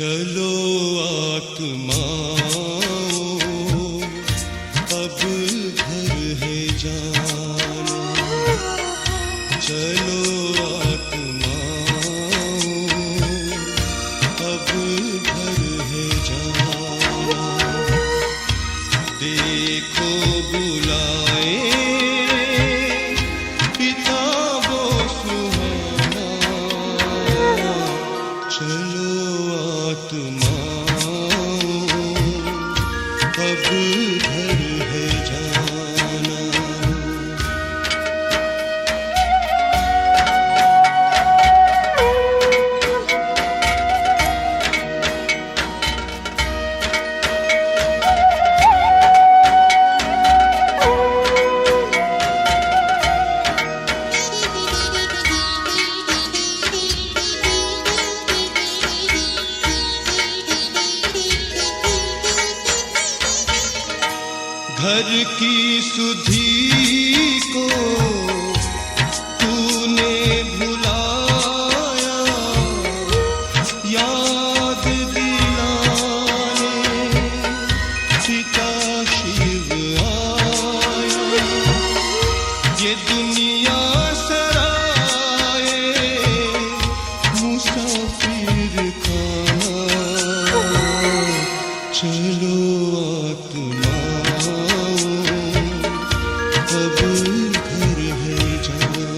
चलो आत्माओं, अब घर है जाना। चलो आत्माओं, अब घर है जाना। देखो बुलाए पिता वो सुहाना। चलो आत्माओं, अब घर है जाना। घर की सुधि को तूने भुलाया, याद दिलाने पिता शिव आया। ये दुनिया सराए मुसाफिर खाना। चलो अब घर है जाना।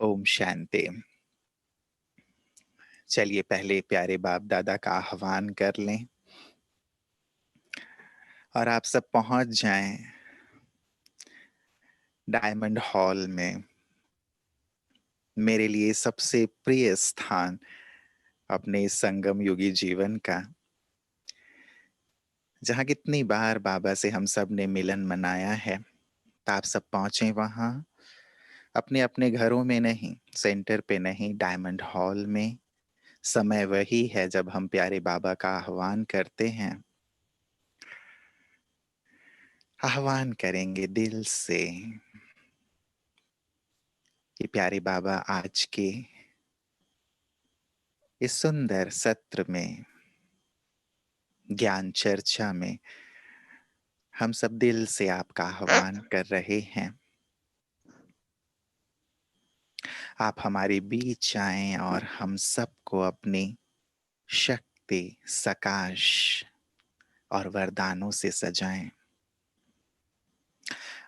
ओम शांति। चलिए पहले प्यारे बाप दादा का आह्वान कर लें और आप सब पहुंच जाएं डायमंड हॉल में, मेरे लिए सबसे प्रिय स्थान अपने इस संगम युगी जीवन का, जहां कितनी बार बाबा से हम सब ने मिलन मनाया है। तो आप सब पहुंचे वहां, अपने अपने घरों में नहीं, सेंटर पे नहीं, डायमंड हॉल में। समय वही है जब हम प्यारे बाबा का आह्वान करते हैं। आह्वान करेंगे दिल से कि प्यारे बाबा आज के इस सुंदर सत्र में, ज्ञान चर्चा में, हम सब दिल से आपका आह्वान कर रहे हैं। आप हमारे बीच आएं और हम सबको अपनी शक्ति, सकाश और वरदानों से सजाएं।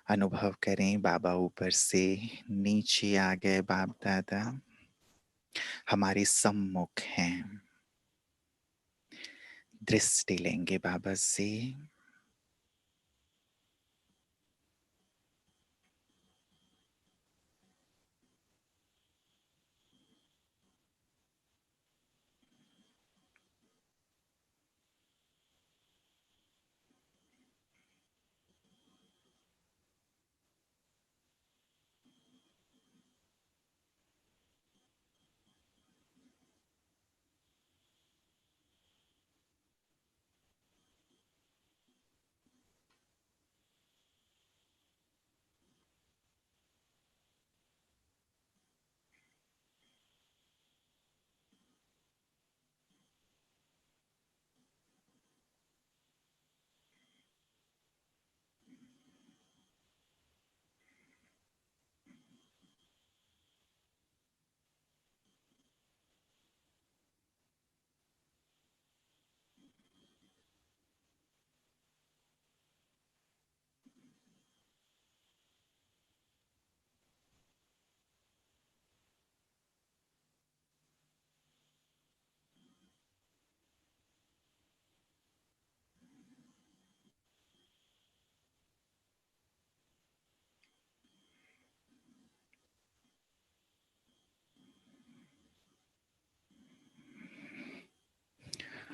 अनुभव करें बाबा ऊपर से नीचे आ गए। बाप दादा हमारे सम्मुख हैं। दृष्टि लेंगे बाबा से।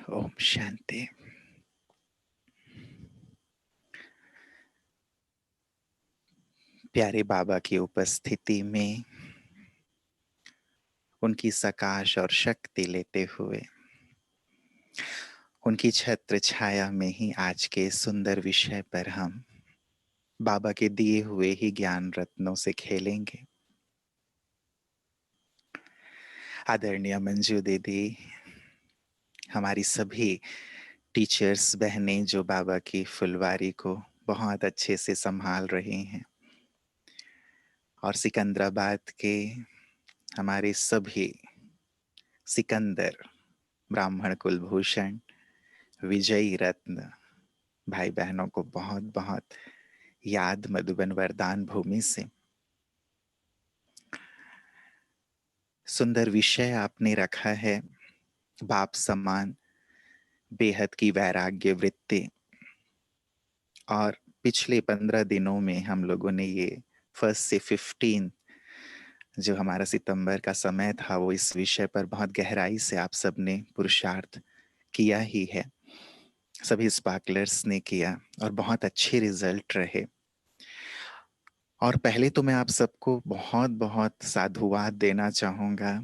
ओम शांति। प्यारे बाबा की उपस्थिति में उनकी सकाश और शक्ति लेते हुए उनकी छत्र छाया में ही आज के सुंदर विषय पर हम बाबा के दिए हुए ही ज्ञान रत्नों से खेलेंगे। आदरणीय मंजू दीदी, हमारी सभी टीचर्स बहनें जो बाबा की फुलवारी को बहुत अच्छे से संभाल रही हैं, और सिकंदराबाद के हमारे सभी सिकंदर ब्राह्मण कुलभूषण विजयी रत्न भाई बहनों को बहुत बहुत याद मधुबन वरदान भूमि से। सुंदर विषय आपने रखा है, बाप समान बेहद की वैराग्य वृत्ति। और पिछले 15 दिनों में हम लोगों ने ये 1 से 15 जो हमारा सितंबर का समय था, वो इस विषय पर बहुत गहराई से आप सबने पुरुषार्थ किया ही है। सभी स्पार्कलर्स ने किया और बहुत अच्छे रिजल्ट रहे। और पहले तो मैं आप सबको बहुत बहुत साधुवाद देना चाहूँगा,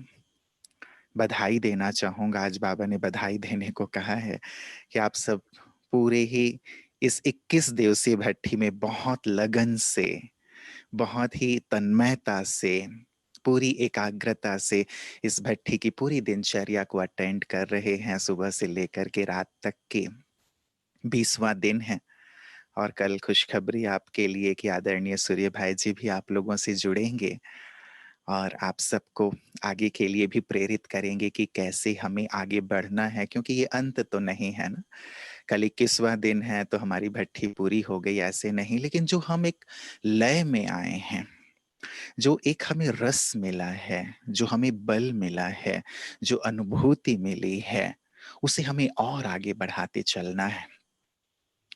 बधाई देना चाहूँगा। आज बाबा ने बधाई देने को कहा है कि आप सब पूरे ही इस 21 दिवसीय भट्ठी में बहुत लगन से, बहुत ही तन्मयता से, पूरी एकाग्रता से इस भट्ठी की पूरी दिनचर्या को अटेंड कर रहे हैं। सुबह से लेकर के रात तक के 20वां दिन है। और कल खुशखबरी आपके लिए कि आदरणीय सूर्य भाई जी भी आप लोगों से जुड़ेंगे और आप सबको आगे के लिए भी प्रेरित करेंगे कि कैसे हमें आगे बढ़ना है, क्योंकि ये अंत तो नहीं है ना। कल 21वां दिन है तो हमारी भट्ठी पूरी हो गई, ऐसे नहीं। लेकिन जो हम एक लय में आए हैं, जो एक हमें रस मिला है, जो हमें बल मिला है, जो अनुभूति मिली है, उसे हमें और आगे बढ़ाते चलना है।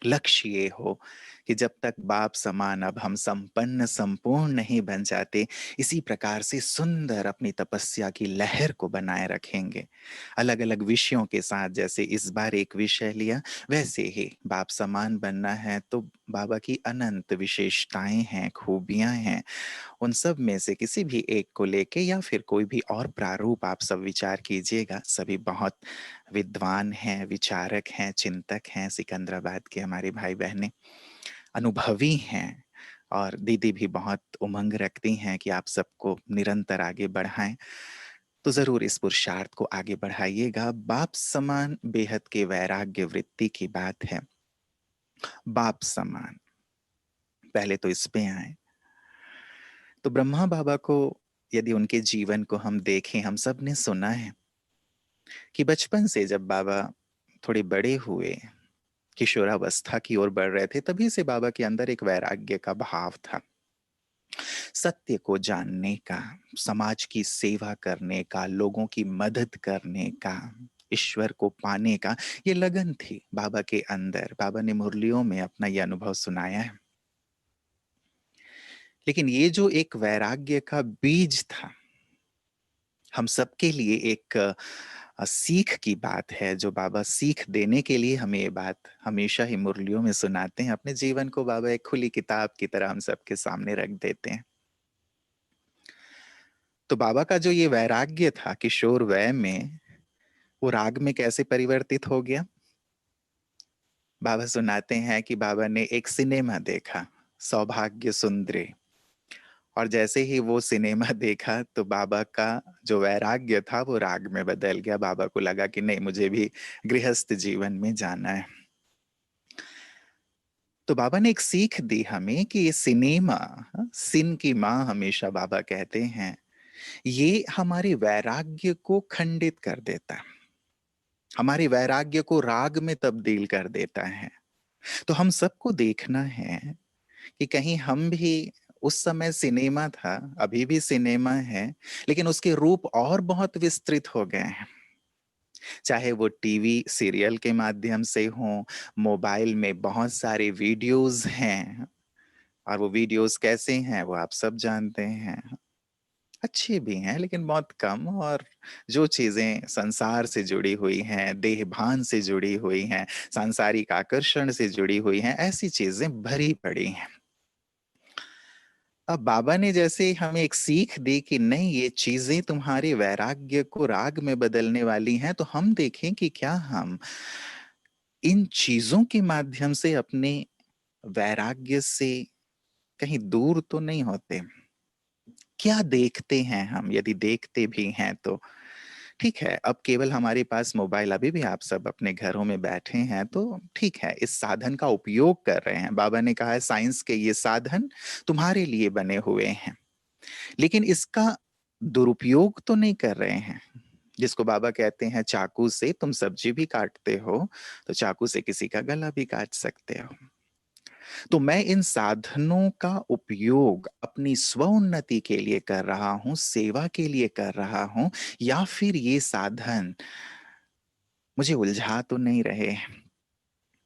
लक्ष्य ये हो कि जब तक बाप समान अब हम संपन्न संपूर्ण नहीं बन जाते, इसी प्रकार से सुंदर अपनी तपस्या की लहर को बनाए रखेंगे। अलग अलग विषयों के साथ, जैसे इस बार एक विषय लिया, वैसे ही बाप समान बनना है तो बाबा की अनंत विशेषताएं हैं, खूबियां हैं। उन सब में से किसी भी एक को लेके या फिर कोई भी और प्रारूप आप सब विचार कीजिएगा। सभी बहुत विद्वान हैं, विचारक हैं, चिंतक हैं। सिकंदराबाद के हमारे भाई बहनें अनुभवी हैं और दीदी भी बहुत उमंग रखती हैं कि आप सबको निरंतर आगे बढ़ाएं। तो जरूर इस पुरुषार्थ को आगे बढ़ाइएगा। बाप समान बेहद के वैराग्य वृत्ति की बात है। बाप समान, पहले तो इस पे आए तो ब्रह्मा बाबा को यदि उनके जीवन को हम देखें, हम सब ने सुना है कि बचपन से जब बाबा थोड़े बड़े हुए, किशोरावस्था की ओर बढ़ रहे थे, तभी से बाबा के अंदर एक वैराग्य का भाव था। सत्य को जानने का, समाज की सेवा करने का, लोगों की मदद करने का, ईश्वर को पाने का, ये लगन थी बाबा के अंदर। बाबा ने मुरलियों में अपना ये अनुभव सुनाया है। लेकिन ये जो एक वैराग्य का बीज था, हम सबके लिए एक सीख की बात है, जो बाबा सीख देने के लिए हमें ये बात हमेशा ही मुरलियों में सुनाते हैं। अपने जीवन को बाबा एक खुली किताब की तरह हम सबके सामने रख देते हैं। तो बाबा का जो ये वैराग्य था किशोर वय में, वो राग में कैसे परिवर्तित हो गया? बाबा सुनाते हैं कि बाबा ने एक सिनेमा देखा, सौभाग्य सुंदरी। और जैसे ही वो सिनेमा देखा तो बाबा का जो वैराग्य था वो राग में बदल गया। बाबा को लगा कि नहीं, मुझे भी गृहस्थ जीवन में जाना है। तो बाबा ने एक सीख दी हमें कि ये सिनेमा, सिन की माँ हमेशा बाबा कहते हैं, ये हमारे वैराग्य को खंडित कर देता है, हमारे वैराग्य को राग में तब्दील कर देता है। तो हम सबको देखना है कि कहीं हम भी, उस समय सिनेमा था, अभी भी सिनेमा है, लेकिन उसके रूप और बहुत विस्तृत हो गए हैं। चाहे वो टीवी सीरियल के माध्यम से हो, मोबाइल में बहुत सारे वीडियोस हैं, और वो वीडियोस कैसे हैं वो आप सब जानते हैं। अच्छे भी हैं लेकिन बहुत कम, और जो चीजें संसार से जुड़ी हुई हैं, देह भान से जुड़ी हुई हैं, सांसारिक आकर्षण से जुड़ी हुई हैं, ऐसी चीजें भरी पड़ी हैं। अब बाबा ने जैसे हमें एक सीख दी कि नहीं, ये चीजें तुम्हारे वैराग्य को राग में बदलने वाली हैं, तो हम देखें कि क्या हम इन चीजों के माध्यम से अपने वैराग्य से कहीं दूर तो नहीं होते। क्या देखते हैं हम, यदि देखते भी हैं तो ठीक है। अब केवल हमारे पास मोबाइल, अभी भी आप सब अपने घरों में बैठे हैं तो ठीक है, इस साधन का उपयोग कर रहे हैं। बाबा ने कहा है साइंस के ये साधन तुम्हारे लिए बने हुए हैं, लेकिन इसका दुरुपयोग तो नहीं कर रहे हैं। जिसको बाबा कहते हैं चाकू से तुम सब्जी भी काटते हो, तो चाकू से किसी का गला भी काट सकते हो। तो मैं इन साधनों का उपयोग अपनी स्वोन्नति के लिए कर रहा हूं, सेवा के लिए कर रहा हूं, या फिर ये साधन मुझे उलझा तो नहीं रहे,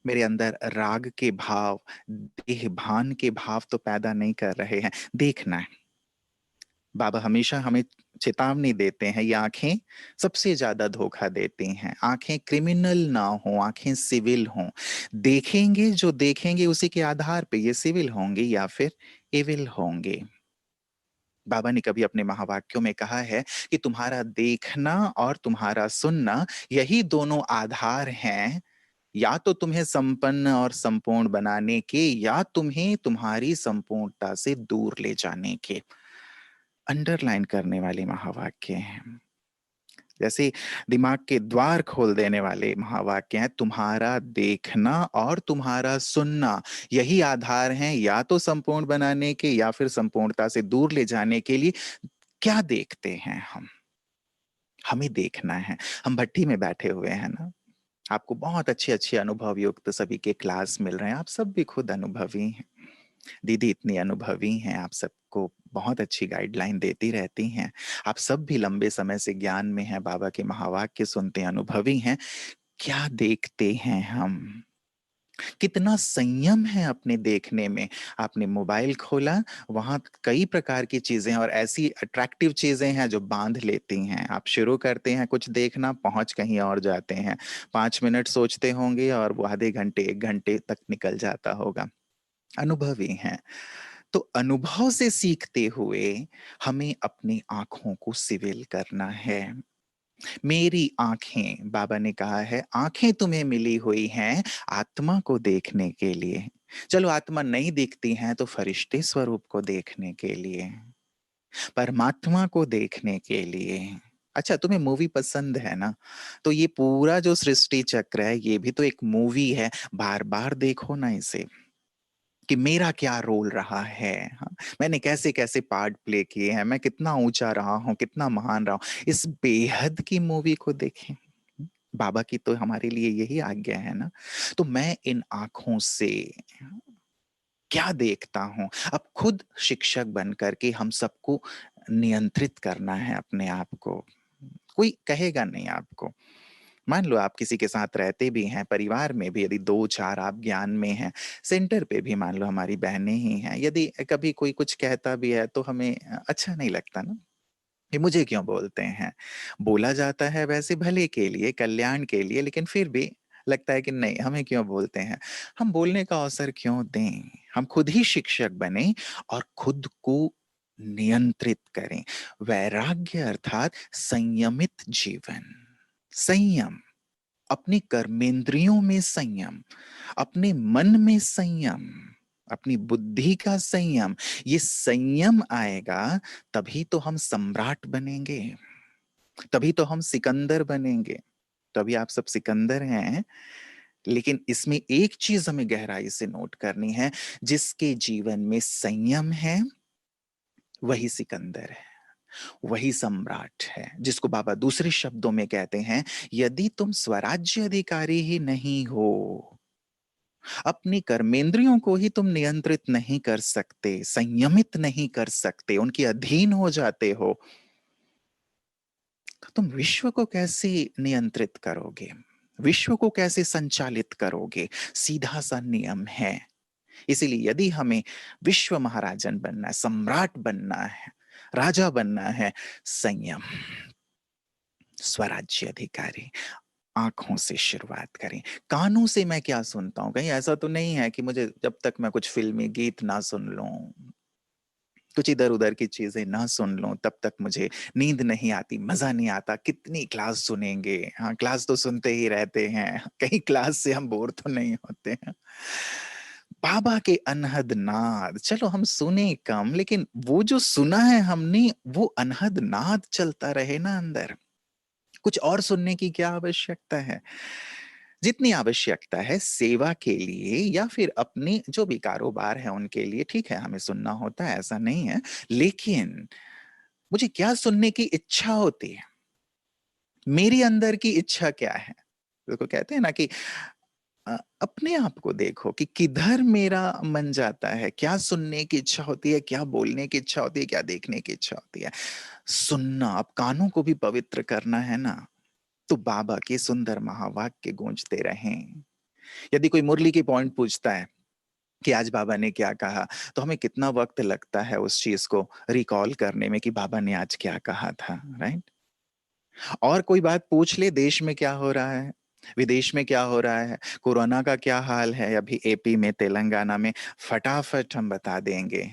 मेरे अंदर राग के भाव, देह भान के भाव तो पैदा नहीं कर रहे हैं। देखना है। बाबा हमेशा हमें चेतावनी देते हैं, ये आंखें सबसे ज्यादा धोखा देती हैं। आंखें क्रिमिनल ना हो, आंखें सिविल हों। देखेंगे, जो देखेंगे उसी के आधार पे ये सिविल होंगे या फिर एविल होंगे। बाबा ने कभी अपने महावाक्यों में कहा है कि तुम्हारा देखना और तुम्हारा सुनना, यही दोनों आधार हैं, या तो तुम्हें संपन्न और संपूर्ण बनाने के, या तुम्हें तुम्हारी संपूर्णता से दूर ले जाने के। अंडरलाइन करने वाले महावाक्य हैं, जैसे दिमाग के द्वार खोल देने वाले महावाक्य हैं। तुम्हारा देखना और तुम्हारा सुनना, यही आधार हैं, या तो संपूर्ण बनाने के या फिर संपूर्णता से दूर ले जाने के लिए। क्या देखते हैं हम? हमें देखना है। हम भट्टी में बैठे हुए हैं ना, आपको बहुत अच्छे अच्छे अनुभव युक्त सभी के क्लास मिल रहे हैं, आप सब भी खुद अनुभवी हैं। दीदी इतनी अनुभवी हैं, आप सबको बहुत अच्छी गाइडलाइन देती रहती हैं। आप सब भी लंबे समय से ज्ञान में हैं, बाबा के महावाक्य सुनते हैं, अनुभवी हैं। क्या देखते हैं हम? कितना संयम है अपने देखने में। आपने मोबाइल खोला, वहां कई प्रकार की चीजें और ऐसी अट्रैक्टिव चीजें हैं जो बांध लेती हैं। आप शुरू करते हैं कुछ देखना, पहुंच कहीं और जाते हैं। 5 मिनट सोचते होंगे और वो आधे घंटे 1 घंटे तक निकल जाता होगा। अनुभवी हैं। तो अनुभव से सीखते हुए हमें अपनी आंखों को सिविल करना है। मेरी आंखें, बाबा ने कहा है, आंखें तुम्हें मिली हुई हैं आत्मा को देखने के लिए। चलो आत्मा नहीं दिखती हैं तो फरिश्ते स्वरूप को देखने के लिए, परमात्मा को देखने के लिए। अच्छा, तुम्हें मूवी पसंद है ना, तो ये पूरा जो सृष्टि चक्र है ये भी तो एक मूवी है। बार बार देखो ना इसे, कि मेरा क्या रोल रहा है। हाँ, मैंने कैसे कैसे पार्ट प्ले किए हैं, मैं कितना ऊंचा रहा हूँ, कितना महान रहा हूँ। इस बेहद की मूवी को देखें। बाबा की तो हमारे लिए यही आज्ञा है ना। तो मैं इन आंखों से क्या देखता हूं? अब खुद शिक्षक बन करके हम सबको नियंत्रित करना है अपने आप को। कोई कहेगा नहीं आपको। मान लो आप किसी के साथ रहते भी हैं, परिवार में भी यदि 2-4 आप ज्ञान में हैं, सेंटर पे भी मान लो हमारी बहनें ही हैं, यदि कभी कोई कुछ कहता भी है तो हमें अच्छा नहीं लगता ना। ये मुझे क्यों बोलते हैं? बोला जाता है वैसे भले के लिए, कल्याण के लिए, लेकिन फिर भी लगता है कि नहीं, हमें क्यों बोलते हैं? हम बोलने का अवसर क्यों दें? हम खुद ही शिक्षक बने और खुद को नियंत्रित करें। वैराग्य अर्थात संयमित जीवन। संयम, अपनी कर्मेंद्रियों में संयम, अपने मन में संयम, अपनी बुद्धि का संयम। ये संयम आएगा तभी तो हम सम्राट बनेंगे, तभी तो हम सिकंदर बनेंगे। तो अभी आप सब सिकंदर हैं, लेकिन इसमें एक चीज हमें गहराई से नोट करनी है, जिसके जीवन में संयम है वही सिकंदर है, वही सम्राट है। जिसको बाबा दूसरे शब्दों में कहते हैं, यदि तुम स्वराज्य अधिकारी ही नहीं हो, अपनी कर्मेंद्रियों को ही तुम नियंत्रित नहीं कर सकते, संयमित नहीं कर सकते, उनके अधीन हो जाते हो, तो तुम विश्व को कैसे नियंत्रित करोगे? विश्व को कैसे संचालित करोगे? सीधा सा नियम है। इसीलिए यदि हमें विश्व महाराजन बनना है, सम्राट बनना है, राजा बनना है, संयम, स्वराज्य अधिकारी। आंखों से शुरुआत करें। कानों से मैं क्या सुनता हूं? कहीं ऐसा तो नहीं है कि मुझे जब तक मैं कुछ फिल्मी गीत ना सुन लूं कुछ इधर-उधर की चीज़ें ना सुन लूँ, तब तक मुझे नींद नहीं आती, मज़ा नहीं आता, कितनी क्लास सुनेंगे? हाँ, क्लास तो सुनते ही रहते हैं, कहीं क्लास से हम बोर तो नहीं होते हैं। बाबा के अनहद नाद, चलो हम सुने कम, लेकिन वो जो सुना है हमने, वो अनहद नाद चलता रहे ना अंदर। कुछ और सुनने की क्या आवश्यकता है? जितनी आवश्यकता है सेवा के लिए या फिर अपने जो भी कारोबार है उनके लिए, ठीक है, हमें सुनना होता है, ऐसा नहीं है। लेकिन मुझे क्या सुनने की इच्छा होती है? मेरी अंदर की इच्छा क्या है? देखो कहते हैं ना कि अपने आप को देखो कि किधर मेरा मन जाता है, क्या सुनने की इच्छा होती है, क्या बोलने की इच्छा होती है, क्या देखने की इच्छा होती है। सुनना, अब कानों को भी पवित्र करना है ना, तो बाबा के सुंदर महावाक्य गूंजते रहें। यदि कोई मुरली की पॉइंट पूछता है कि आज बाबा ने क्या कहा, तो हमें कितना वक्त लगता है उस चीज को रिकॉल करने में कि बाबा ने आज क्या कहा था, राइट? और कोई बात पूछ ले, देश में क्या हो रहा है, विदेश में क्या हो रहा है, कोरोना का क्या हाल है अभी एपी में, तेलंगाना में, फटाफट हम बता देंगे।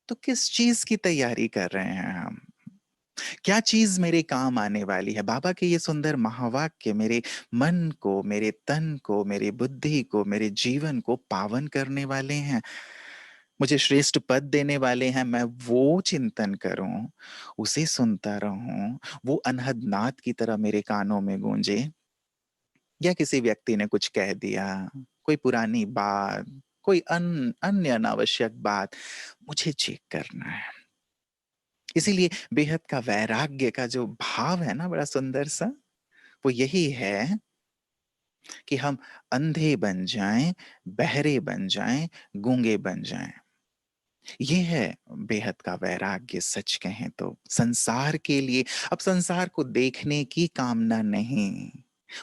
तो किस चीज की तैयारी कर रहे हैं हम? क्या चीज मेरे काम आने वाली है? बाबा के ये सुंदर महावाक्य मेरे मन को, मेरे तन को, मेरी बुद्धि को, मेरे जीवन को पावन करने वाले हैं, मुझे श्रेष्ठ पद देने वाले हैं। मैं वो चिंतन करूं, उसे सुनता रहूं, वो अनहद नाद की तरह मेरे कानों में गूंजे। या किसी व्यक्ति ने कुछ कह दिया, कोई पुरानी बात, कोई अन्य अनावश्यक बात, मुझे चेक करना है। इसीलिए बेहद का वैराग्य का जो भाव है ना, बड़ा सुंदर सा, वो यही है कि हम अंधे बन जाएं, बहरे बन जाएं, गूंगे बन जाएं। ये है बेहद का वैराग्य, सच कहें तो संसार के लिए। अब संसार को देखने की कामना नहीं,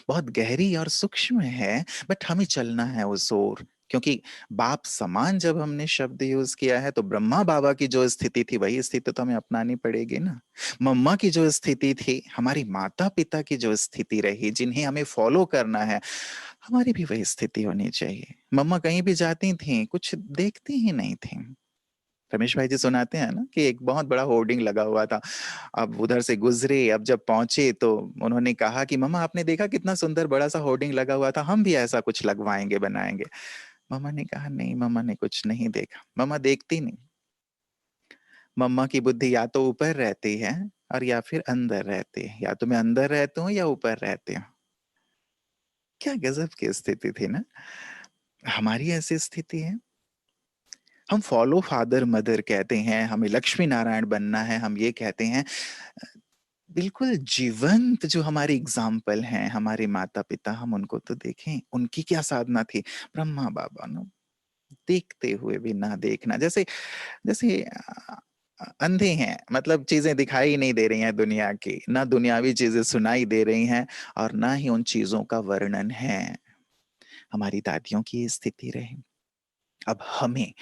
बहुत गहरी और सूक्ष्म है, बट हमें चलना है उस ओर। क्योंकि बाप समान जब हमने शब्द यूज किया है, तो ब्रह्मा बाबा की जो स्थिति थी वही स्थिति तो हमें अपनानी पड़ेगी ना। मम्मा की जो स्थिति थी, हमारी माता पिता की जो स्थिति रही, जिन्हें हमें फॉलो करना है, हमारी भी वही स्थिति होनी चाहिए। मम्मा कहीं भी जाती थी, कुछ देखती ही नहीं थी। रमेश भाई जी सुनाते हैं ना कि एक बहुत बड़ा होर्डिंग लगा हुआ था। अब उधर से गुजरे, अब जब पहुंचे तो उन्होंने कहा कि मम्मा आपने देखा कितना सुंदर बड़ा सा होर्डिंग लगा हुआ था, हम भी ऐसा कुछ लगवाएंगे, बनाएंगे। मम्मा ने कहा नहीं, मम्मा ने कुछ नहीं देखा। मम्मा देखती नहीं, मम्मा की बुद्धि या तो ऊपर रहती है और या फिर अंदर रहती है, या तो मैं अंदर रहती हूँ या ऊपर रहती हूँ। क्या गजब की स्थिति थी ना। हमारी ऐसी स्थिति है। हम फॉलो फादर मदर कहते हैं, हमें लक्ष्मी नारायण बनना है, हम ये कहते हैं। बिल्कुल जीवंत जो हमारे एग्जाम्पल हैं, हमारे माता पिता, हम उनको तो देखें, उनकी क्या साधना थी। ब्रह्मा बाबा नो, देखते हुए भी ना देखना। जैसे जैसे अंधे हैं, मतलब चीजें दिखाई नहीं दे रही हैं दुनिया की, ना दुनियावी चीजें सुनाई दे रही हैं, और ना ही उन चीजों का वर्णन है। हमारी दादियों की ये स्थिति रही। अब हमें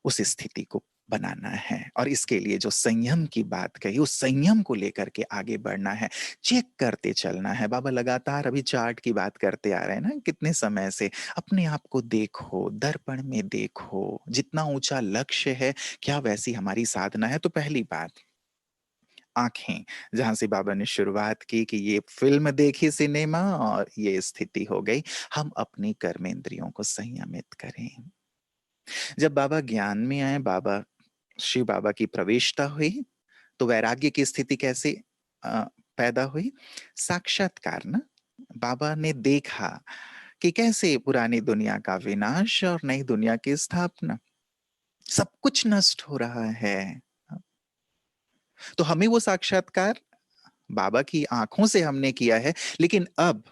उस स्थिति को बनाना है, और इसके लिए जो संयम की बात कही, उस संयम को लेकर के आगे बढ़ना है, चेक करते चलना है। बाबा लगातार अभी चार्ट की बात करते आ रहे हैं ना कितने समय से। अपने आप को देखो, दर्पण में देखो, जितना ऊंचा लक्ष्य है, क्या वैसी हमारी साधना है? तो पहली बात, आंखें, जहां से बाबा ने शुरुआत की कि ये फिल्म देखी सिनेमा और ये स्थिति हो गई, हम अपनी कर्मेंद्रियों को संयमित करें। जब बाबा ज्ञान में आए, बाबा शिव बाबा की प्रवेशता हुई, तो वैराग्य की स्थिति कैसे अ, पैदा हुई? साक्षात्कार ना। बाबा ने देखा कि कैसे पुरानी दुनिया का विनाश और नई दुनिया की स्थापना, सब कुछ नष्ट हो रहा है। तो हमें वो साक्षात्कार बाबा की आंखों से हमने किया है, लेकिन अब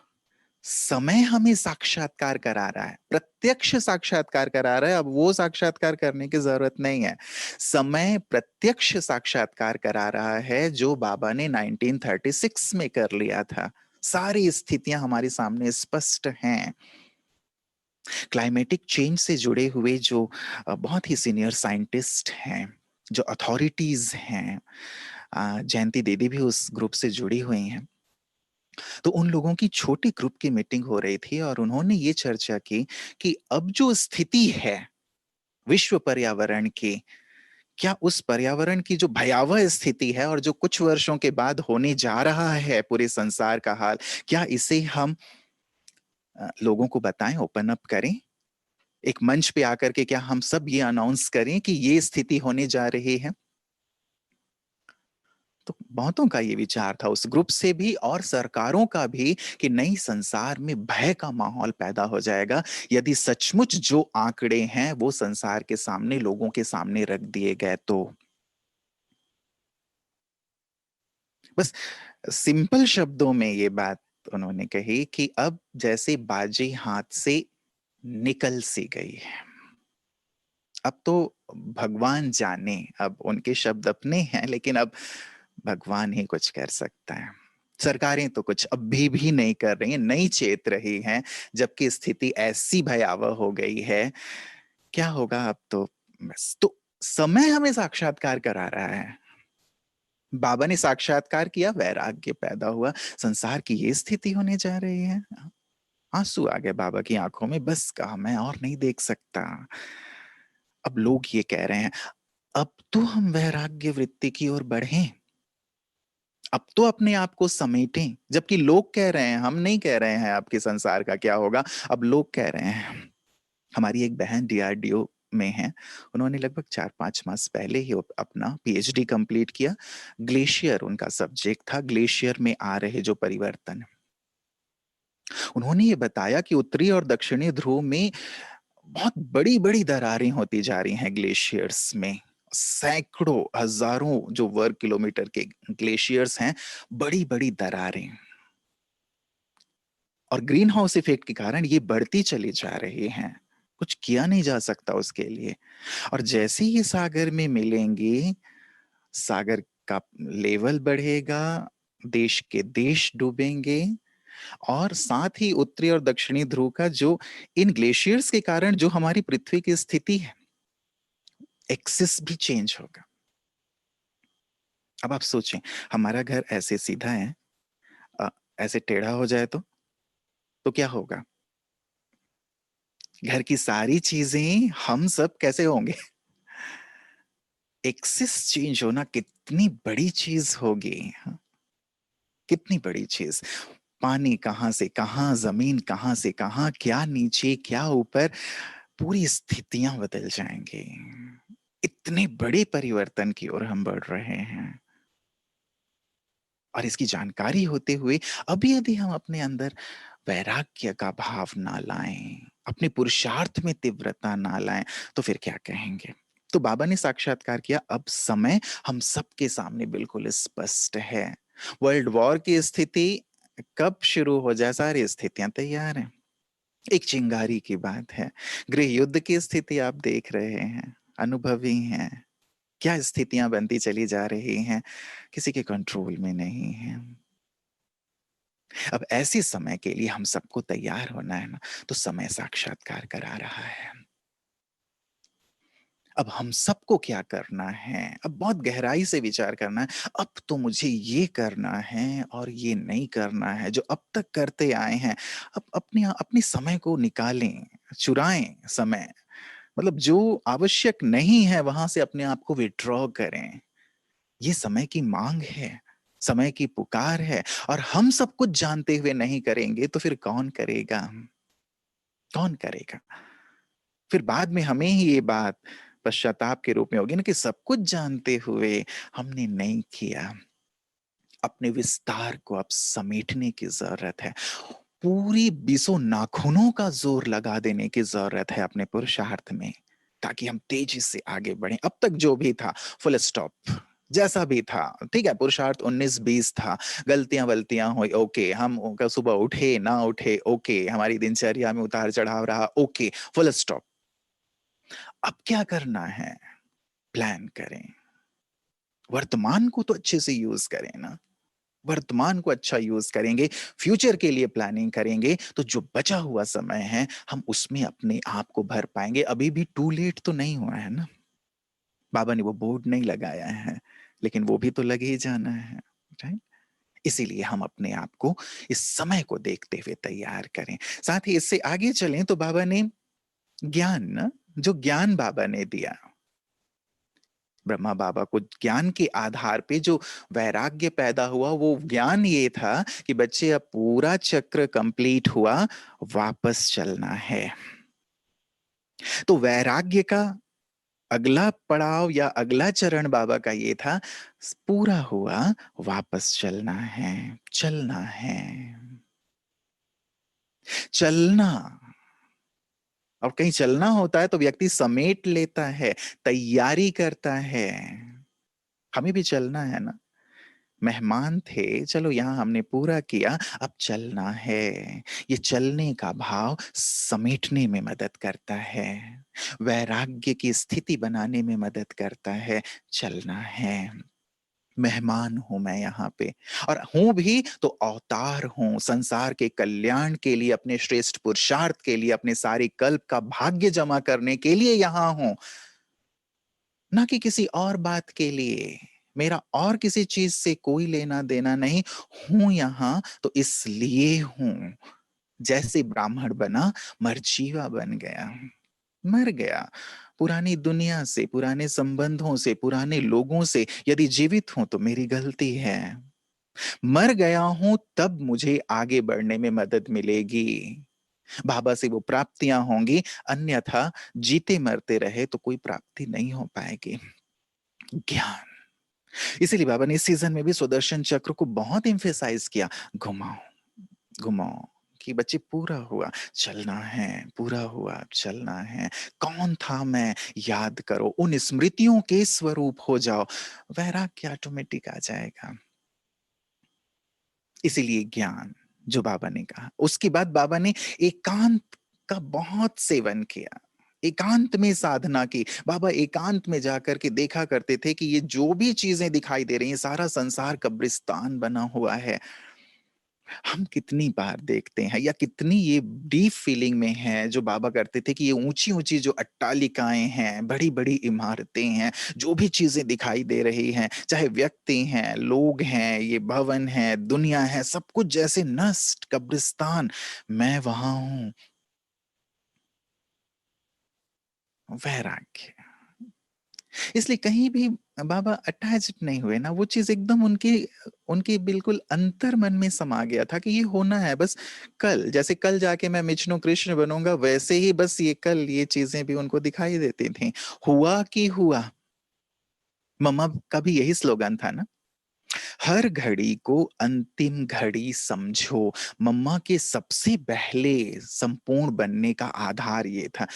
समय हमें साक्षात्कार करा रहा है, प्रत्यक्ष साक्षात्कार करा रहा है। अब वो साक्षात्कार करने की जरूरत नहीं है, समय प्रत्यक्ष साक्षात्कार करा रहा है, जो बाबा ने 1936 में कर लिया था। सारी स्थितियां हमारे सामने स्पष्ट हैं। क्लाइमेटिक चेंज से जुड़े हुए जो बहुत ही सीनियर साइंटिस्ट हैं, जो अथॉरिटीज हैं, जयंती दीदी भी उस ग्रुप से जुड़ी हुई हैं। तो उन लोगों की छोटी ग्रुप की मीटिंग हो रही थी, और उन्होंने ये चर्चा की कि अब जो स्थिति है विश्व पर्यावरण की, क्या उस पर्यावरण की जो भयावह स्थिति है और जो कुछ वर्षों के बाद होने जा रहा है पूरे संसार का हाल, क्या इसे हम लोगों को बताएं, ओपन अप करें? एक मंच पे आकर के क्या हम सब ये अनाउंस करें कि ये स्थिति होने जा रही है? तो बहुतों का ये विचार था उस ग्रुप से भी और सरकारों का भी कि नई संसार में भय का माहौल पैदा हो जाएगा यदि सचमुच जो आंकड़े हैं वो संसार के सामने, लोगों के सामने रख दिए गए तो। बस सिंपल शब्दों में ये बात उन्होंने कही कि अब जैसे बाजी हाथ से निकल सी गई है, अब तो भगवान जाने, अब उनके शब्द अपने हैं लेकिन अब भगवान ही कुछ कर सकता है। सरकारें तो कुछ अभी भी नहीं कर रही हैं, नहीं चेत रही हैं, जबकि स्थिति ऐसी भयावह हो गई है। क्या होगा अब तो? बस तो समय हमें साक्षात्कार करा रहा है। बाबा ने साक्षात्कार किया, वैराग्य पैदा हुआ, संसार की ये स्थिति होने जा रही है। आंसू आ गए बाबा की आंखों में, बस कहा मैं और नहीं देख सकता। अब लोग ये कह रहे हैं अब तो हम वैराग्य वृत्ति की ओर बढ़ें, अब तो अपने आप को समेटें, जबकि लोग कह रहे हैं, हम नहीं कह रहे हैं आपके संसार का क्या होगा, अब लोग कह रहे हैं। हमारी एक बहन डीआरडीओ में है, उन्होंने लगभग 4-5 मास पहले ही अपना पीएचडी कंप्लीट किया। ग्लेशियर उनका सब्जेक्ट था, ग्लेशियर में आ रहे जो परिवर्तन। उन्होंने ये बताया कि उत्तरी और दक्षिणी ध्रुव में बहुत बड़ी बड़ी दरारें होती जा रही हैं ग्लेशियर्स में, सैकड़ों हजारों जो वर्ग किलोमीटर के ग्लेशियर्स हैं, बड़ी बड़ी दरारें, और ग्रीन हाउस इफेक्ट के कारण ये बढ़ती चली जा रही हैं, कुछ किया नहीं जा सकता उसके लिए। और जैसे ही सागर में मिलेंगे, सागर का लेवल बढ़ेगा, देश के देश डूबेंगे, और साथ ही उत्तरी और दक्षिणी ध्रुव का जो इन ग्लेशियर्स के कारण जो हमारी पृथ्वी की स्थिति है, एक्सिस भी चेंज होगा। अब आप सोचें, हमारा घर ऐसे सीधा है, ऐसे टेढ़ा हो जाए तो क्या होगा? घर की सारी चीजें, हम सब कैसे होंगे? एक्सिस चेंज होना कितनी बड़ी चीज होगी, हाँ? कितनी बड़ी चीज। पानी कहां से कहां, जमीन कहां से कहां, क्या नीचे क्या ऊपर, पूरी स्थितियां बदल जाएंगी। इतने बड़े परिवर्तन की ओर हम बढ़ रहे हैं, और इसकी जानकारी होते हुए अभी यदि हम अपने अंदर वैराग्य का भाव ना लाएं, अपने पुरुषार्थ में तीव्रता ना लाएं, तो फिर क्या कहेंगे? तो बाबा ने साक्षात्कार किया, अब समय हम सबके सामने बिल्कुल स्पष्ट है। वर्ल्ड वॉर की स्थिति कब शुरू हो जाए, सारी स्थितियां तैयार हैं, एक चिंगारी की बात है। गृह युद्ध की स्थिति आप देख रहे हैं, अनुभवी हैं, क्या स्थितियां बनती चली जा रही हैं, किसी के कंट्रोल में नहीं है। अब ऐसे समय के लिए हम सबको तैयार होना है ना, तो समय साक्षात्कार करा रहा है। अब हम सबको क्या करना है? अब बहुत गहराई से विचार करना है। अब तो मुझे ये करना है और ये नहीं करना है जो अब तक करते आए हैं। अब अपने अपने समय को निकालें, चुराएं समय, मतलब जो आवश्यक नहीं है वहां से अपने आप को विड्रॉ करें। ये समय की मांग है, समय की पुकार है, और हम सब कुछ जानते हुए नहीं करेंगे तो फिर कौन करेगा? कौन करेगा? फिर बाद में हमें ही ये बात पश्चाताप के रूप में होगी ना कि सब कुछ जानते हुए हमने नहीं किया। अपने विस्तार को अब समेटने की जरूरत है, पूरी 20 नाखूनों का जोर लगा देने की जरूरत है अपने पुरुषार्थ में, ताकि हम तेजी से आगे बढ़ें। अब तक जो भी था, फुल स्टॉप, जैसा भी था ठीक है, पुरुषार्थ 19-20 था, गलतियां वलतियां हुई, ओके, हम सुबह उठे ना उठे, ओके, हमारी दिनचर्या में उतार चढ़ाव रहा, ओके, फुल स्टॉप। अब क्या करना है? प्लान करें, वर्तमान को तो अच्छे से यूज करें ना, वर्तमान को अच्छा यूज करेंगे, फ्यूचर के लिए प्लानिंग करेंगे, तो जो बचा हुआ समय है हम उसमें अपने आप को भर पाएंगे। अभी भी टू लेट तो नहीं हुआ है ना, बाबा ने वो बोर्ड नहीं लगाया है, लेकिन वो भी तो लगे ही जाना है, राइट? इसीलिए हम अपने आप को इस समय को देखते हुए तैयार करें। साथ ही इससे आगे चलें तो बाबा ने ज्ञान ना, जो ज्ञान बाबा ने दिया, ब्रह्मा बाबा को ज्ञान के आधार पे जो वैराग्य पैदा हुआ, वो ज्ञान ये था कि बच्चे अब पूरा चक्र कंप्लीट हुआ, वापस चलना है। तो वैराग्य का अगला पड़ाव या अगला चरण बाबा का ये था, पूरा हुआ, वापस चलना है, चलना है, चलना। और कहीं चलना होता है तो व्यक्ति समेट लेता है, तैयारी करता है। हमें भी चलना है ना। मेहमान थे, चलो यहाँ हमने पूरा किया, अब चलना है। ये चलने का भाव समेटने में मदद करता है, वैराग्य की स्थिति बनाने में मदद करता है। चलना है, मेहमान हूं मैं यहाँ पे, और हूं भी तो अवतार हूं, संसार के कल्याण के लिए, अपने श्रेष्ठ पुरुषार्थ के लिए, अपने सारे कल्प का भाग्य जमा करने के लिए यहाँ हूं, ना कि किसी और बात के लिए। मेरा और किसी चीज से कोई लेना देना नहीं। हूं यहां तो इसलिए हूं। जैसे ब्राह्मण बना, मरजीवा बन गया, मर गया। पुरानी दुनिया से, पुराने संबंधों से, पुराने लोगों से यदि जीवित हूं तो मेरी गलती है। मर गया हूं तब मुझे आगे बढ़ने में मदद मिलेगी, बाबा से वो प्राप्तियां होंगी। अन्यथा जीते मरते रहे तो कोई प्राप्ति नहीं हो पाएगी। ज्ञान। इसीलिए बाबा ने इस सीजन में भी सुदर्शन चक्र को बहुत एम्फेसाइज किया। घुमाओ, घुमाओ, कि बच्चे पूरा हुआ, चलना है, पूरा हुआ, चलना है। कौन था मैं, याद करो, उन स्मृतियों के स्वरूप हो जाओ, वैराग्य ऑटोमेटिक आ जाएगा। इसीलिए ज्ञान जो बाबा ने कहा, उसके बाद बाबा ने एकांत का बहुत सेवन किया, एकांत में साधना की। बाबा एकांत में जाकर के देखा करते थे कि ये जो भी चीजें दिखाई दे रही हैं, सारा संसार कब्रिस्तान बना हुआ है। हम कितनी बार देखते हैं, या कितनी ये डीप फीलिंग में है जो बाबा करते थे कि ये ऊंची ऊंची जो अट्टालिकाएं हैं, बड़ी बड़ी इमारतें हैं, जो भी चीजें दिखाई दे रही हैं, चाहे व्यक्ति हैं, लोग हैं, ये भवन है, दुनिया है, सब कुछ जैसे नष्ट कब्रिस्तान, मैं वहां हूं। वैराग्य। इसलिए कहीं भी बाबा अटैच्ड नहीं हुए ना, वो चीज एकदम उनके उनके बिल्कुल अंतर मन में समा गया था कि ये होना है बस। कल जैसे कल जाके मैं विष्णु कृष्ण बनूंगा, वैसे ही बस ये कल ये चीजें भी उनको दिखाई देती थी। हुआ कि हुआ। मम्मा का भी यही स्लोगन था ना, हर घड़ी को अंतिम घड़ी समझो। मम्मा के सबसे पहले संपूर्ण बनने का आधार ये था,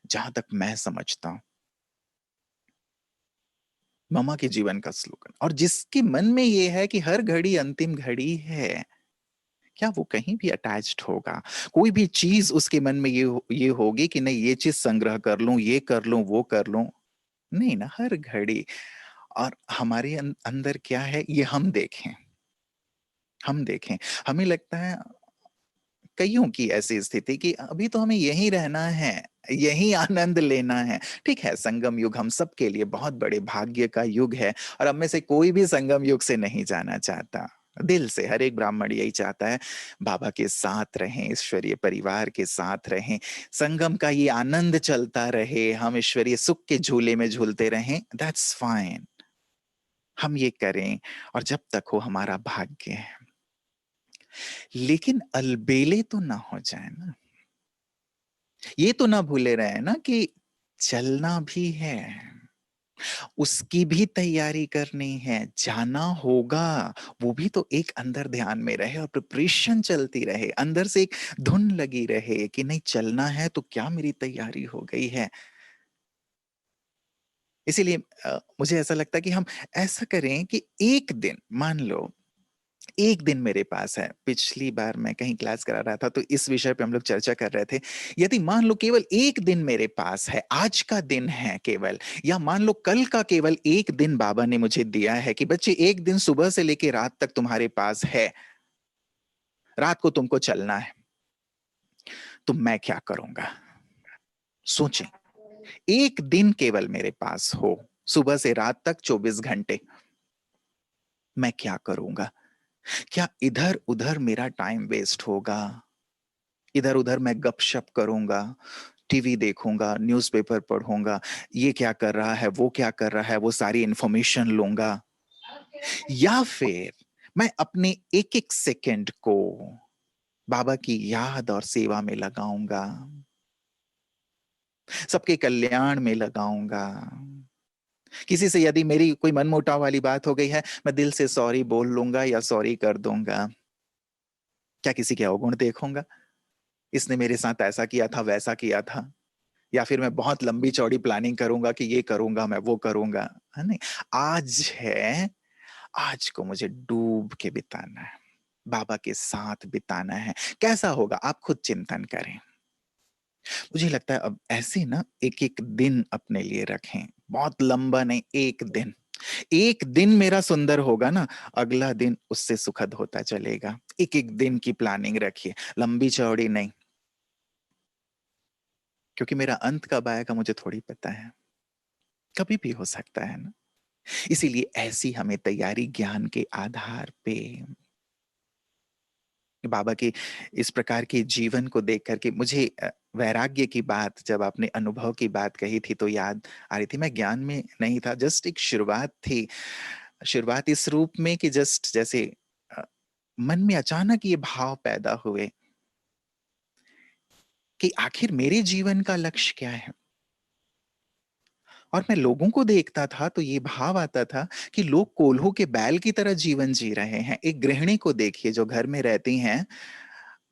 जहां तक मैं समझता हूं, ममा के जीवन का स्लोगन। और जिसके मन में ये है कि हर घड़ी अंतिम घड़ी है, क्या वो कहीं भी अटैच्ड होगा? कोई भी चीज उसके मन में ये होगी कि नहीं ये चीज संग्रह कर लूं, ये कर लूं, वो कर लूं? नहीं ना, हर घड़ी। और हमारे अंदर क्या है ये हम देखें, हम देखें। हमें लगता है, कईयों की ऐसी स्थिति कि अभी तो हमें यहीं रहना है, यही आनंद लेना है। ठीक है, संगम युग हम सब के लिए बहुत बड़े भाग्य का युग है, और हम में से कोई भी संगम युग से नहीं जाना चाहता। दिल से हर एक ब्राह्मण यही चाहता है, बाबा के साथ रहें, ईश्वरीय परिवार के साथ रहें, संगम का ये आनंद चलता रहे, हम ईश्वरीय सुख के झूले में झूलते रहें। दैट्स फाइन, हम ये करें, और जब तक हो हमारा भाग्य है। लेकिन अलबेले तो ना हो जाए ना, ये तो ना भूले रहे ना कि चलना भी है, उसकी भी तैयारी करनी है, जाना होगा। वो भी तो एक अंदर ध्यान में रहे और प्रिपरेशन चलती रहे, अंदर से एक धुन लगी रहे कि नहीं चलना है तो क्या मेरी तैयारी हो गई है। इसीलिए मुझे ऐसा लगता है कि हम ऐसा करें कि एक दिन, मान लो एक दिन मेरे पास है। पिछली बार मैं कहीं क्लास करा रहा था तो इस विषय पे हम लोग चर्चा कर रहे थे। यदि मान लो केवल एक दिन मेरे पास है, आज का दिन है केवल, या मान लो कल का केवल एक दिन बाबा ने मुझे दिया है कि बच्चे एक दिन सुबह से लेकर रात तक तुम्हारे पास है, रात को तुमको चलना है, तो मैं क्या करूंगा? सोचें, एक दिन केवल मेरे पास हो, सुबह से रात तक 24 घंटे, मैं क्या करूंगा? क्या इधर उधर मेरा टाइम वेस्ट होगा? इधर उधर मैं गपशप करूंगा? टीवी देखूंगा, न्यूज़पेपर पढ़ूंगा, ये क्या कर रहा है, वो क्या कर रहा है, वो सारी इंफॉर्मेशन लूंगा, या फिर मैं अपने एक एक सेकंड को बाबा की याद और सेवा में लगाऊंगा, सबके कल्याण में लगाऊंगा। किसी से यदि मेरी कोई मनमुटाव वाली बात हो गई है, मैं दिल से सॉरी बोल लूंगा या सॉरी कर दूंगा। क्या किसी के अवगुण देखूंगा, इसने मेरे साथ ऐसा किया था, वैसा किया था, या फिर मैं बहुत लंबी चौड़ी प्लानिंग करूंगा कि ये करूंगा, मैं वो करूंगा, है नहीं। आज है, आज को मुझे डूब के बिताना है, बाबा के साथ बिताना है। कैसा होगा आप खुद चिंतन करें। मुझे लगता है अब ऐसे ना एक एक दिन अपने लिए रखें, बहुत लंबा नहीं, एक दिन। एक दिन मेरा सुंदर होगा ना, अगला दिन उससे सुखद होता चलेगा। एक एक दिन की प्लानिंग रखिए, लंबी चौड़ी नहीं, क्योंकि मेरा अंत कब आएगा मुझे थोड़ी पता है, कभी भी हो सकता है ना। इसीलिए ऐसी हमें तैयारी ज्ञान के आधार पे, बाबा के इस प्रकार के जीवन को देख करके मुझे वैराग्य की बात, जब आपने अनुभव की बात कही थी तो याद आ रही थी। मैं ज्ञान में नहीं था, जस्ट एक शुरुआत थी, शुरुआत इस रूप में कि जस्ट जैसे अ, मन में अचानक ये भाव पैदा हुए कि आखिर मेरे जीवन का लक्ष्य क्या है। और मैं लोगों को देखता था तो ये भाव आता था कि लोग कोल्हों के बैल की तरह जीवन जी रहे हैं। एक गृहिणी को देखिए जो घर में रहती हैं,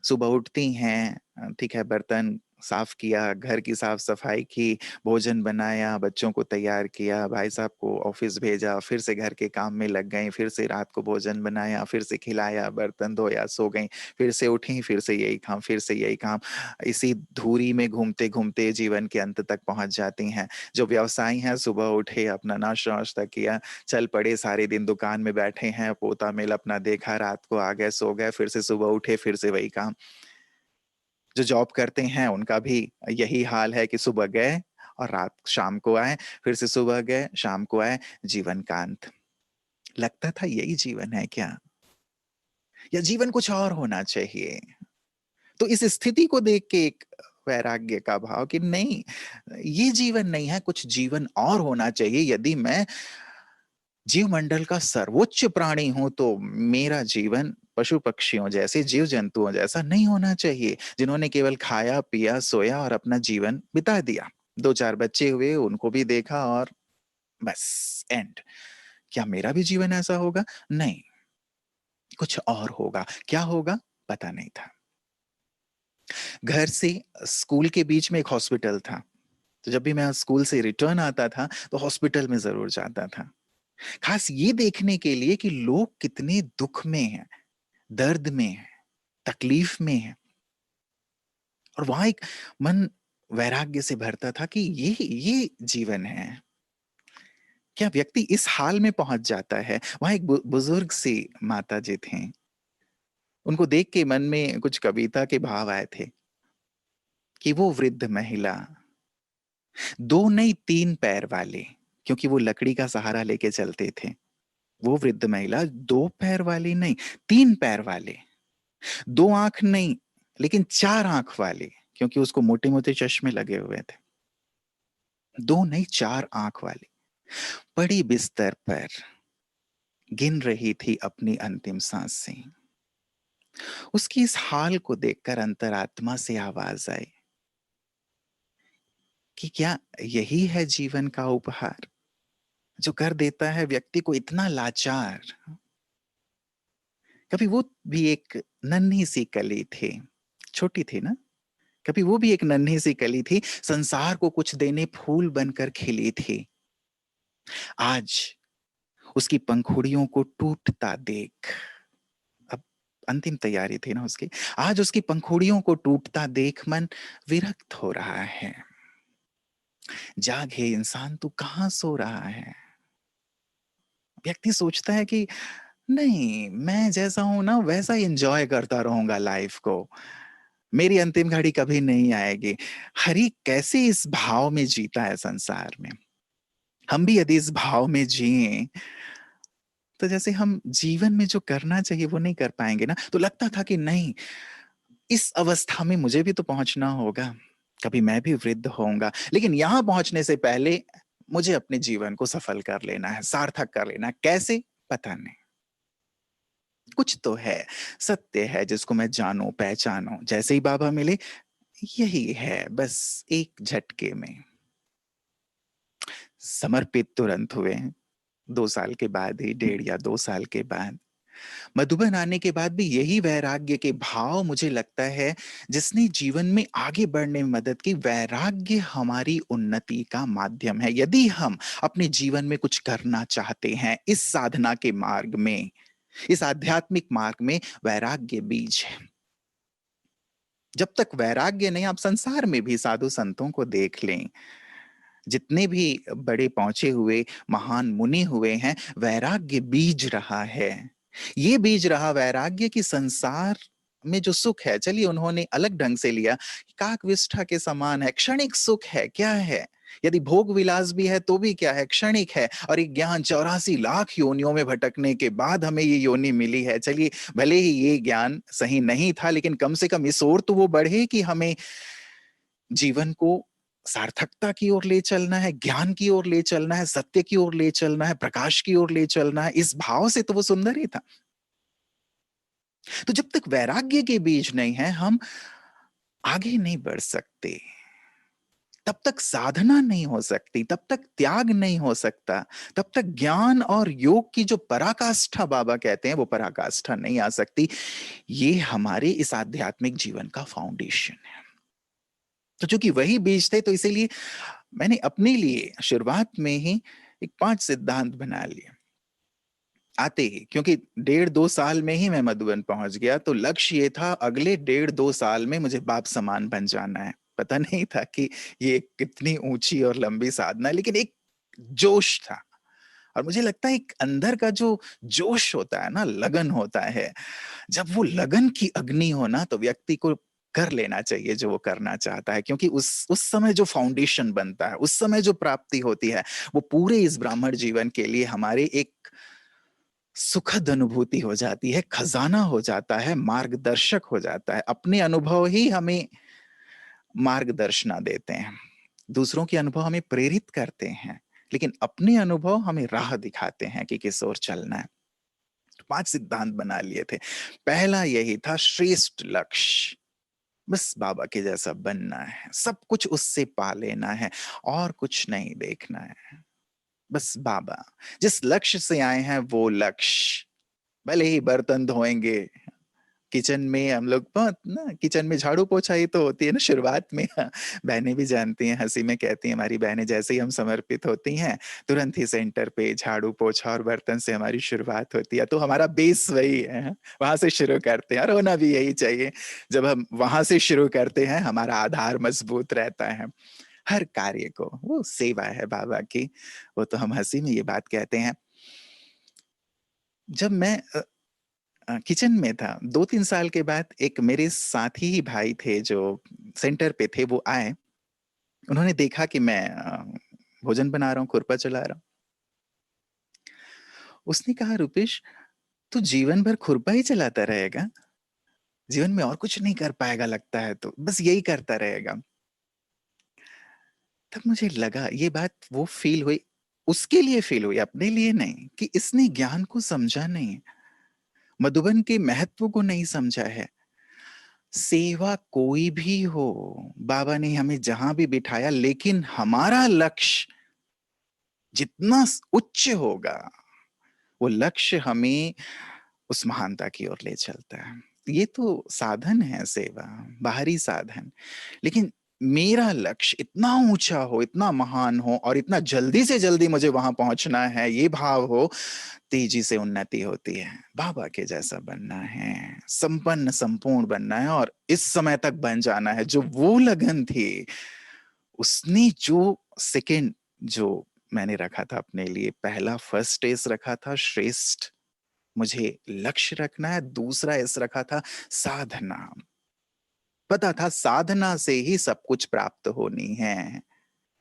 सुबह उठती हैं, ठीक है, बर्तन साफ किया, घर की साफ सफाई की, भोजन बनाया, बच्चों को तैयार किया, भाई साहब को ऑफिस भेजा, फिर से घर के काम में लग गई, फिर से रात को भोजन बनाया, फिर से खिलाया, बर्तन धोया, सो गई, फिर से उठी, फिर से यही काम, फिर से यही काम। इसी धुरी में घूमते घूमते जीवन के अंत तक पहुंच जाती हैं। जो व्यवसायी हैं, सुबह उठे, अपना नाश्ता वाश्ता किया, चल पड़े, सारे दिन दुकान में बैठे हैं, पोता मेल अपना देखा, रात को आ गए, सो गए, फिर से सुबह उठे, फिर से वही काम। जो जॉब करते हैं उनका भी यही हाल है कि सुबह गए और रात शाम को आए, फिर से सुबह गए, शाम को आए, जीवन का अंत। लगता था यही जीवन है क्या, या जीवन कुछ और होना चाहिए। तो इस स्थिति को देख के एक वैराग्य का भाव कि नहीं, ये जीवन नहीं है, कुछ जीवन और होना चाहिए। यदि मैं जीव मंडल का सर्वोच्च प्राणी हूं तो मेरा जीवन पशु पक्षियों जैसे, जीव जंतुओं जैसा नहीं होना चाहिए, जिन्होंने केवल खाया पिया सोया और अपना जीवन बिता दिया। दो चार बच्चे हुए, उनको भी देखा और बस एंड। क्या मेरा भी जीवन ऐसा होगा? नहीं, कुछ और होगा। क्या होगा पता नहीं था। घर से स्कूल के बीच में एक हॉस्पिटल था, तो जब भी मैं स्कूल से रिटर्न आता था तो हॉस्पिटल में जरूर जाता था, खास ये देखने के लिए कि लोग कितने दुख में हैं, दर्द में हैं, तकलीफ में हैं। और वहां एक मन वैराग्य से भरता था कि ये जीवन है। क्या व्यक्ति इस हाल में पहुंच जाता है। वहां एक बुजुर्ग सी माता जी थे, उनको देख के मन में कुछ कविता के भाव आए थे कि वो वृद्ध महिला, दो नहीं तीन पैर वाले, क्योंकि वो लकड़ी का सहारा लेके चलते थे। वो वृद्ध महिला दो पैर वाली नहीं, तीन पैर वाले, दो आंख नहीं लेकिन चार आंख वाले, क्योंकि उसको मोटे मोटे चश्मे लगे हुए थे। दो नहीं चार आंख वाली, पड़ी बिस्तर पर, गिन रही थी अपनी अंतिम सांसें। उसकी इस हाल को देखकर अंतरात्मा से आवाज आई कि क्या यही है जीवन का उपहार, जो कर देता है व्यक्ति को इतना लाचार। कभी वो भी एक नन्ही सी कली थी, छोटी थी ना, कभी वो भी एक नन्ही सी कली थी, संसार को कुछ देने फूल बनकर खिली थी। आज उसकी पंखुड़ियों को टूटता देख, अब अंतिम तैयारी थी ना उसकी, आज उसकी पंखुड़ियों को टूटता देख मन विरक्त हो रहा है। जाग हे इंसान, तू कहां सो रहा है। व्यक्ति सोचता है कि नहीं, मैं जैसा हूं ना वैसा एंजॉय करता रहूंगा लाइफ को, मेरी अंतिम घड़ी कभी नहीं आएगी। हरि कैसे इस भाव में जीता है संसार में। हम भी यदि इस भाव में जिए तो जैसे हम जीवन में जो करना चाहिए वो नहीं कर पाएंगे ना। तो लगता था कि नहीं, इस अवस्था में मुझे भी तो पहुंचना होगा। कभी मैं भी वृद्ध होऊंगा, लेकिन यहां पहुंचने से पहले मुझे अपने जीवन को सफल कर लेना है, सार्थक कर लेना है। कैसे? पता नहीं, कुछ तो है, सत्य है जिसको मैं जानूं पहचानूं। जैसे ही बाबा मिले, यही है, बस एक झटके में समर्पित तुरंत हुए। 2 साल के बाद ही, 1.5 या 2 साल के बाद मधुबन आने के बाद भी यही वैराग्य के भाव मुझे लगता है जिसने जीवन में आगे बढ़ने में मदद की। वैराग्य हमारी उन्नति का माध्यम है। यदि हम अपने जीवन में कुछ करना चाहते हैं, इस साधना के मार्ग में, इस आध्यात्मिक मार्ग में वैराग्य बीज है। जब तक वैराग्य नहीं, आप संसार में भी साधु संतों को देख लें, जितने भी बड़े पहुंचे हुए महान मुनि हुए हैं, वैराग्य बीज रहा है। ये बीज रहा वैराग्य की संसार में जो सुख है, चलिए उन्होंने अलग ढंग से लिया, काकविष्ठा के समान है, क्षणिक सुख है। क्या है? यदि भोग विलास भी है तो भी क्या है? क्षणिक है। और एक ज्ञान 84 लाख योनियों में भटकने के बाद हमें ये योनि मिली है। चलिए, भले ही ये ज्ञान सही नहीं था, लेकिन कम से कम इस ओर तो वो बढ़े कि हमें जीवन को सार्थकता की ओर ले चलना है, ज्ञान की ओर ले चलना है, सत्य की ओर ले चलना है, प्रकाश की ओर ले चलना है। इस भाव से तो वो सुंदर ही था। तो जब तक वैराग्य के बीज नहीं है, हम आगे नहीं बढ़ सकते। तब तक साधना नहीं हो सकती, तब तक त्याग नहीं हो सकता, तब तक ज्ञान और योग की जो पराकाष्ठा बाबा कहते हैं, वो पराकाष्ठा नहीं आ सकती। ये हमारे इस आध्यात्मिक जीवन का फाउंडेशन है। तो चूंकि वही बीज थे, तो इसीलिए मैंने अपने लिए शुरुआत में ही एक 5 सिद्धांत बना लिए आते ही। क्योंकि 1.5 2 साल में ही मैं मधुबन पहुंच गया, तो लक्ष्य ये था अगले 1.5 2 साल में मुझे बाप समान बन जाना है। पता नहीं था कि ये कितनी ऊंची और लंबी साधना है, लेकिन एक जोश था। और मुझे लगता है एक अंदर का जो जोश होता है ना, लगन होता है, जब वो लगन की अग्नि हो ना, तो व्यक्ति को कर लेना चाहिए जो वो करना चाहता है। क्योंकि उस समय जो फाउंडेशन बनता है, उस समय जो प्राप्ति होती है, वो पूरे इस ब्राह्मण जीवन के लिए हमारे एक सुखद अनुभूति हो जाती है, खजाना हो जाता है, मार्गदर्शक हो जाता है। अपने अनुभव ही हमें मार्गदर्शना देते हैं, दूसरों के अनुभव हमें प्रेरित करते हैं, लेकिन अपने अनुभव हमें राह दिखाते हैं कि किस ओर चलना है। 5 सिद्धांत बना लिए थे। पहला यही था, श्रेष्ठ लक्ष्य, बस बाबा के जैसा बनना है, सब कुछ उससे पा लेना है, और कुछ नहीं देखना है। बस बाबा जिस लक्ष्य से आए हैं वो लक्ष्य, भले ही बर्तन धोएंगे किचन में, हम लोग बहुत ना किचन में झाड़ू पोछा ही तो होती है ना शुरुआत में। बहनें भी जानती हैं, हंसी में कहती हैं हमारी बहनें, जैसे ही हम समर्पित होती हैं तुरंत ही सेंटर पे झाड़ू पोछा और बर्तन से हमारी शुरुआत होती है। तो हमारा बेस वही है, वहां से शुरू करते हैं, और होना भी यही चाहिए। जब हम वहां से शुरू करते हैं, हमारा आधार मजबूत रहता है हर कार्य को। वो सेवा है बाबा की। वो तो हम हंसी में ये बात कहते हैं। जब मैं किचन में था, 2 3 साल के बाद एक मेरे साथी ही भाई थे जो सेंटर पे थे, वो आए। उन्होंने देखा कि मैं भोजन बना रहा हूँ, खुरपा चला रहा हूँ। उसने कहा, रुपेश तू जीवन भर खुरपा ही चलाता रहेगा? जीवन में और कुछ नहीं कर पाएगा लगता है, तो बस यही करता रहेगा। तब मुझे लगा ये बात वो फील हुई, उसके लिए फील हुई, अपने लिए नहीं, कि इसने ज्ञान को समझा नहीं, मधुबन के महत्व को नहीं समझा है। सेवा कोई भी हो, बाबा ने हमें जहां भी बिठाया, लेकिन हमारा लक्ष्य जितना उच्च होगा, वो लक्ष्य हमें उस महानता की ओर ले चलता है। ये तो साधन है सेवा, बाहरी साधन, लेकिन मेरा लक्ष्य इतना ऊंचा हो, इतना महान हो, और इतना जल्दी से जल्दी मुझे वहां पहुंचना है, ये भाव हो, तेजी से उन्नति होती है। बाबा के जैसा बनना है, संपन्न संपूर्ण बनना है, और इस समय तक बन जाना है। जो वो लगन थी, उसने जो सेकंड जो मैंने रखा था अपने लिए, पहला फर्स्ट एस रखा था श्रेष्ठ, मुझे लक्ष्य रखना है। दूसरा एस रखा था साधना। पता था साधना से ही सब कुछ प्राप्त होनी है।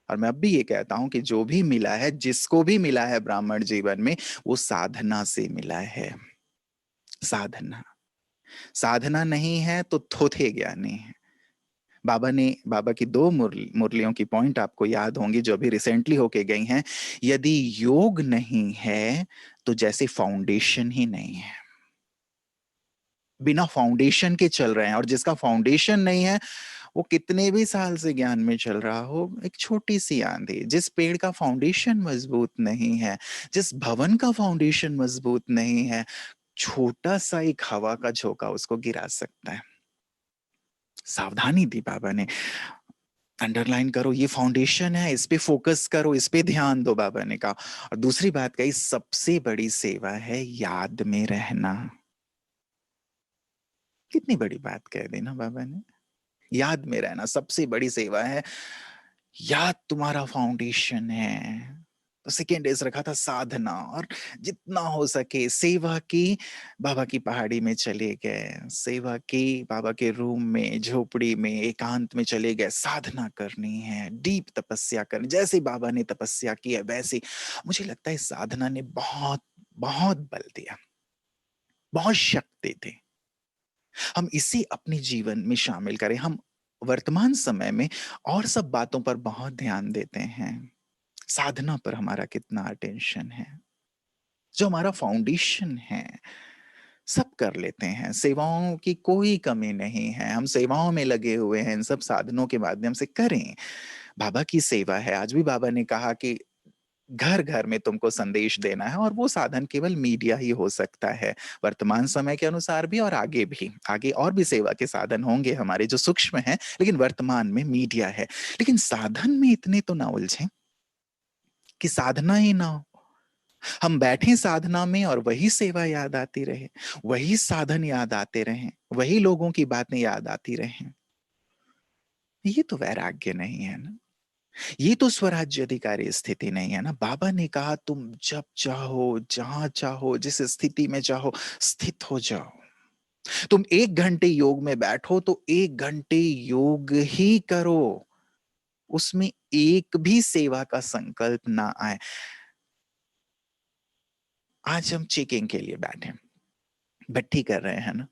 और मैं अब भी ये कहता हूं कि जो भी मिला है, जिसको भी मिला है ब्राह्मण जीवन में, वो साधना से मिला है। साधना, साधना नहीं है तो थोथे ज्ञानी है। बाबा की दो मुरलियों की पॉइंट आपको याद होंगी जो अभी रिसेंटली होके गई हैं। यदि योग नहीं है तो जैसे फाउंडेशन ही नहीं है, बिना फाउंडेशन के चल रहे हैं, और जिसका फाउंडेशन नहीं है वो कितने भी साल से ज्ञान में चल रहा हो, एक छोटी सी आंधी, जिस पेड़ का फाउंडेशन मजबूत नहीं है, जिस भवन का फाउंडेशन मजबूत नहीं है, छोटा सा एक हवा का झोंका उसको गिरा सकता है। सावधानी दी बाबा ने, अंडरलाइन करो, ये फाउंडेशन है, इस पे फोकस करो, इस पे ध्यान दो, बाबा ने कहा। और दूसरी बात कही, सबसे बड़ी सेवा है याद में रहना। कितनी बड़ी बात कह दी ना बाबा ने, याद में रहना सबसे बड़ी सेवा है। याद तुम्हारा फाउंडेशन है। तो सेकेंड डेज रखा था साधना, और जितना हो सके सेवा की। बाबा की पहाड़ी में चले गए, सेवा की, बाबा के रूम में, झोपड़ी में, एकांत में चले गए, साधना करनी है, डीप तपस्या करनी, जैसे बाबा ने तपस्या की है वैसे। मुझे लगता है साधना ने बहुत बहुत बल दिया, बहुत शक्ति दी। हम इसी अपने जीवन में शामिल करें। हम वर्तमान समय में और सब बातों पर बहुत ध्यान देते हैं, साधना पर हमारा कितना अटेंशन है? जो हमारा फाउंडेशन है सब कर लेते हैं, सेवाओं की कोई कमी नहीं है, हम सेवाओं में लगे हुए हैं, इन सब साधनों के माध्यम से करें। बाबा की सेवा है। आज भी बाबा ने कहा कि घर घर में तुमको संदेश देना है, और वो साधन केवल मीडिया ही हो सकता है, वर्तमान समय के अनुसार भी और आगे भी। आगे और भी सेवा के साधन होंगे हमारे जो सूक्ष्म हैं, लेकिन वर्तमान में मीडिया है। लेकिन साधन में इतने तो ना उलझें कि साधना ही ना हो। हम बैठे साधना में और वही सेवा याद आती रहे, वही साधन याद आते रहे, वही लोगों की बातें याद आती रहे। ये तो वैराग्य नहीं है ना, ये तो स्वराज्य अधिकारी स्थिति नहीं है ना। बाबा ने कहा तुम जब चाहो, जहां चाहो, जिस स्थिति में चाहो स्थित हो जाओ। तुम 1 घंटे योग में बैठो तो 1 घंटे योग ही करो, उसमें एक भी सेवा का संकल्प ना आए। आज हम चेकिंग के लिए बैठे, भट्टी कर रहे हैं ना,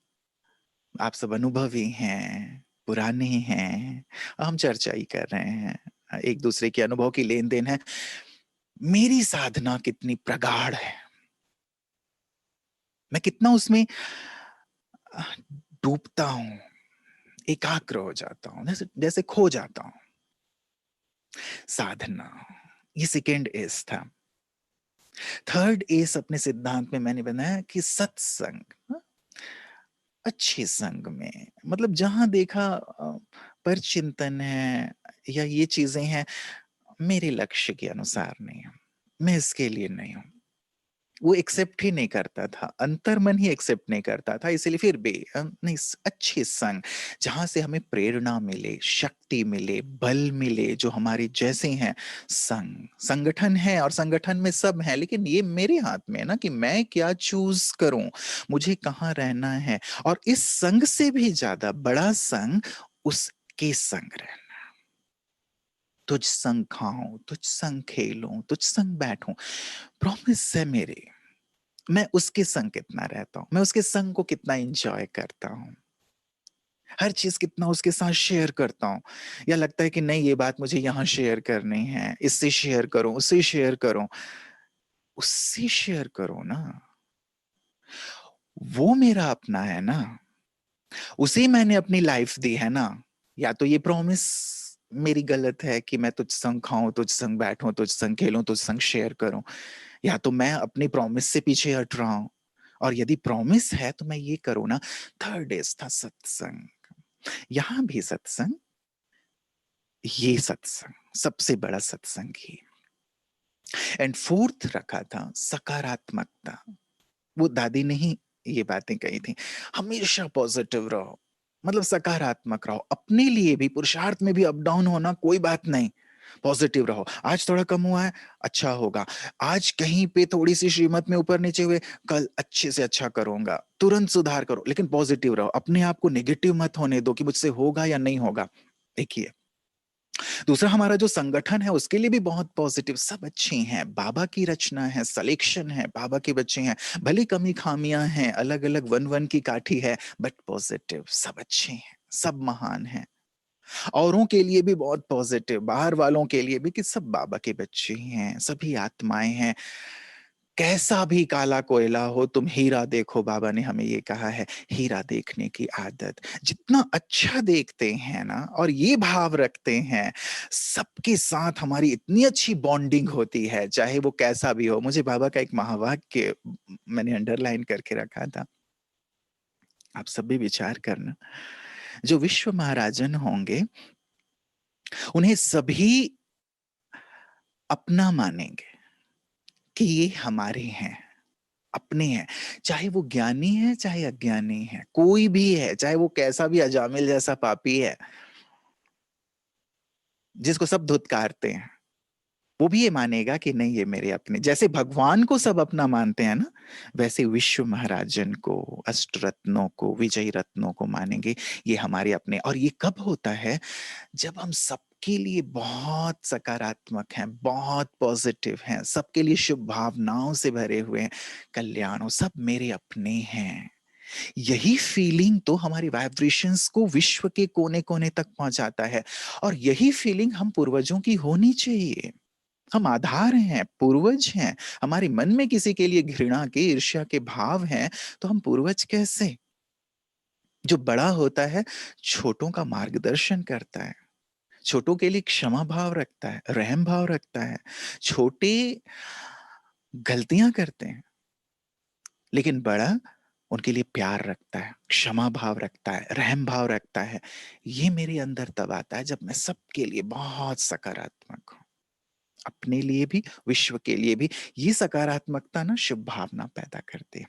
आप सब अनुभवी हैं, पुराने हैं, हम चर्चा ही कर रहे हैं, एक दूसरे के अनुभव की लेन देन है। मेरी साधना कितनी प्रगाढ़ है, मैं कितना उसमें डूबता हूं, एकाग्र हो जाता हूं, जैसे जैसे खो जाता हूं। साधना, ये सेकेंड एस था। थर्ड एस अपने सिद्धांत में मैंने बनाया कि सत्संग, अच्छे संग में, मतलब जहां देखा पर चिंतन है या ये चीजें हैं, मेरे लक्ष्य के अनुसार नहीं है, मैं इसके लिए नहीं हूं। वो एक्सेप्ट ही नहीं करता था, अंतर्मन ही एक्सेप्ट नहीं करता था, इसलिए फिर भी नहीं, अच्छे संग जहां से हमें प्रेरणा मिले, शक्ति मिले, बल मिले, जो हमारे जैसे हैं। संग, संगठन है और संगठन में सब है, लेकिन ये मेरे हाथ में है ना कि मैं क्या चूज करूं, मुझे कहाँ रहना है। और इस संग से भी ज्यादा बड़ा संग उसके संग रहना। तुझ संग खाऊं, तुझ संग खेलूं, तुझ संग बैठूं, प्रॉमिस है मेरे। मैं उसके संग कितना रहता हूं, मैं उसके संग को कितना एंजॉय करता हूं, हर चीज कितना उसके साथ शेयर करता हूं, या लगता है कि नहीं ये बात मुझे यहां शेयर करनी है, इससे शेयर करूं, उससे शेयर करूं। उससे शेयर करो ना, वो मेरा अपना है ना, उसे मैंने अपनी लाइफ दी है ना। या तो ये प्रॉमिस मेरी गलत है कि मैं तुझ संग खाऊं, तुझ संग बैठूं, तुझ संग खेलूं, तुझ संग शेयर करूं, या तो मैं अपनी प्रॉमिस से पीछे हट रहा हूं। और यदि प्रॉमिस है तो मैं ये करूं ना। थर्ड इज था सत्संग, यहां भी सत्संग, ये सत्संग सबसे बड़ा सत्संग ही। एंड फोर्थ रखा था सकारात्मकता। वो दादी ने ही ये बातें कही थी, हमेशा पॉजिटिव रहो, मतलब सकारात्मक रहो, अपने लिए भी, पुरुषार्थ में भी अप डाउन होना कोई बात नहीं, पॉजिटिव रहो। आज थोड़ा कम हुआ है, अच्छा होगा, आज कहीं पे थोड़ी सी श्रीमत में ऊपर नीचे हुए, कल अच्छे से अच्छा करूंगा, तुरंत सुधार करो, लेकिन पॉजिटिव रहो, अपने आप को नेगेटिव मत होने दो कि मुझसे होगा या नहीं होगा। देखिए, दूसरा हमारा जो संगठन है उसके लिए भी बहुत पॉजिटिव, सब अच्छे हैं, बाबा की रचना है, सलेक्शन है, बाबा के बच्चे हैं, भले कमी खामियां हैं, अलग अलग वन वन की काठी है, बट पॉजिटिव, सब अच्छे हैं, सब महान हैं। औरों के लिए भी बहुत पॉजिटिव, बाहर वालों के लिए भी, कि सब बाबा के बच्चे ही हैं, सभी आत्माएं हैं। कैसा भी काला कोयला हो, तुम हीरा देखो, बाबा ने हमें ये कहा है। हीरा देखने की आदत, जितना अच्छा देखते हैं ना और ये भाव रखते हैं, सबके साथ हमारी इतनी अच्छी बॉन्डिंग होती है, चाहे वो कैसा भी हो। मुझे बाबा का एक महावाक्य मैंने अंडरलाइन करके रखा था, आप सब भी विचार करना। जो विश्व महाराजन होंगे उन्हें सभी अपना मानेंगे, कि ये हमारे हैं, अपने हैं। चाहे वो ज्ञानी है, चाहे अज्ञानी है, कोई भी है, चाहे वो कैसा भी अजामिल जैसा पापी है जिसको सब धुतकारते हैं, वो भी ये मानेगा कि नहीं, ये मेरे अपने। जैसे भगवान को सब अपना मानते हैं ना, वैसे विश्व महाराजन को, अष्टरत्नों को, विजयी रत्नों को मानेंगे, ये हमारे अपने। और ये कब होता है? जब हम सबके लिए बहुत सकारात्मक हैं, बहुत पॉजिटिव हैं, सबके लिए शुभ भावनाओं से भरे हुए हैं, कल्याण हो, सब मेरे अपने हैं। यही फीलिंग तो हमारी वाइब्रेशंस को विश्व के कोने कोने तक पहुंचाता है। और यही फीलिंग हम पूर्वजों की होनी चाहिए। हम आधार हैं, पूर्वज हैं। हमारे मन में किसी के लिए घृणा के, ईर्ष्या के भाव हैं, तो हम पूर्वज कैसे? जो बड़ा होता है, छोटों का मार्गदर्शन करता है, छोटों के लिए क्षमा भाव रखता है, रहम भाव रखता है। छोटे गलतियां करते हैं, लेकिन बड़ा उनके लिए प्यार रखता है, क्षमा भाव रखता है, रहम भाव रखता है। ये मेरे अंदर तब आता है जब मैं सबके लिए बहुत सकारात्मक हूं, अपने लिए भी, विश्व के लिए भी। ये सकारात्मकता ना शुभ भावना पैदा करती है।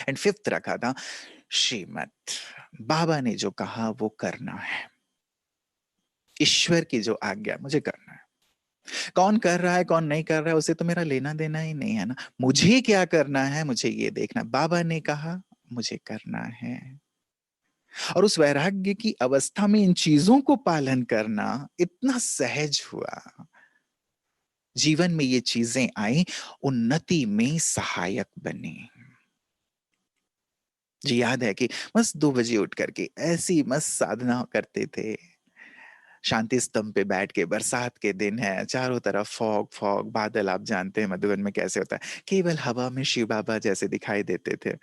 एंड फिफ्थ रखा था श्रीमत। बाबा ने जो कहा वो करना है, ईश्वर की जो आज्ञा मुझे करना है। कौन कर रहा है, कौन नहीं कर रहा है, उसे तो मेरा लेना देना ही नहीं है ना। मुझे क्या करना है, मुझे ये देखना। बाबा ने कहा, मुझे करना है। और उस वैराग्य की अवस्था में इन चीजों को पालन करना इतना सहज हुआ। जीवन में ये चीजें आई, उन्नति में सहायक बनी। जी याद है कि मस्त 2 बजे उठ करके ऐसी मस्त साधना करते थे, शांति स्तंभ पे बैठ के। बरसात के दिन है, चारों तरफ फॉग फॉग बादल, आप जानते हैं मधुबन में कैसे होता है, केवल हवा में शिव बाबा जैसे दिखाई देते थे।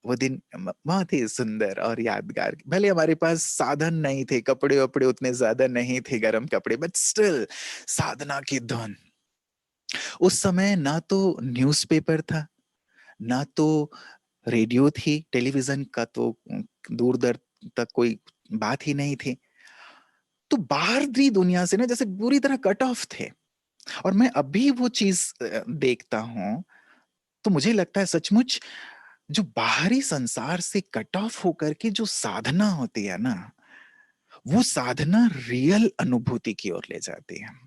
वो दिन बहुत ही सुंदर और यादगार। भले हमारे पास साधन नहीं थे, कपड़े वपड़े उतने ज्यादा नहीं थे, गर्म कपड़े, बट स्टिल साधना की धुन। उस समय ना तो न्यूज़पेपर था, ना तो रेडियो थी, टेलीविजन का तो दूर दर तक कोई बात ही नहीं थी। तो बाहरी दुनिया से ना जैसे पूरी तरह कट ऑफ थे। और मैं अभी वो चीज देखता हूं, तो मुझे लगता है सचमुच जो बाहरी संसार से कट ऑफ होकर के जो साधना होती है ना, वो साधना रियल अनुभूति की ओर ले जाती है।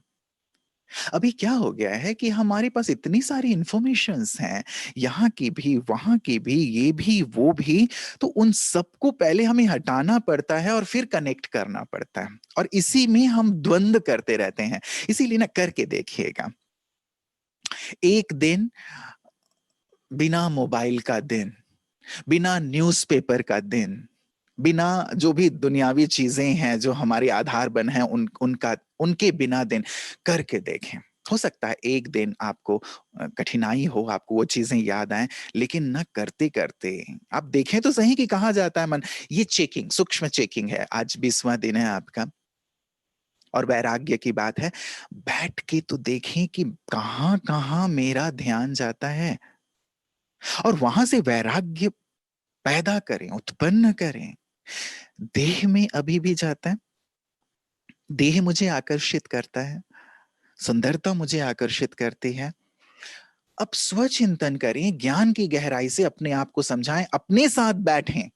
अभी क्या हो गया है कि हमारे पास इतनी सारी इंफॉर्मेशंस हैं, यहाँ की भी, वहां की भी, ये भी, वो भी। तो उन सबको पहले हमें हटाना पड़ता है और फिर कनेक्ट करना पड़ता है, और इसी में हम द्वंद्व करते रहते हैं। इसीलिए ना, करके देखिएगा, एक दिन बिना मोबाइल का दिन, बिना न्यूज़पेपर का दिन, बिना जो भी दुनियावी चीजें हैं जो हमारे आधार बन है, उनका, उनके बिना दिन करके देखें। हो सकता है एक दिन आपको कठिनाई हो, आपको वो चीजें याद आए, लेकिन ना करते करते आप देखें तो सही कि कहाँ जाता है मन। ये चेकिंग, सूक्ष्म चेकिंग है। आज 20वां दिन है आपका, और वैराग्य की बात है। बैठ के तो देखें कि कहाँ कहाँ मेरा ध्यान जाता है, और वहां से वैराग्य पैदा करें, उत्पन्न करें। देह में अभी भी जाता है, देह मुझे आकर्षित करता है, सुंदरता मुझे आकर्षित करती है। अब स्वचिंतन करें, ज्ञान की गहराई से अपने आप को समझाएं, अपने साथ बैठें।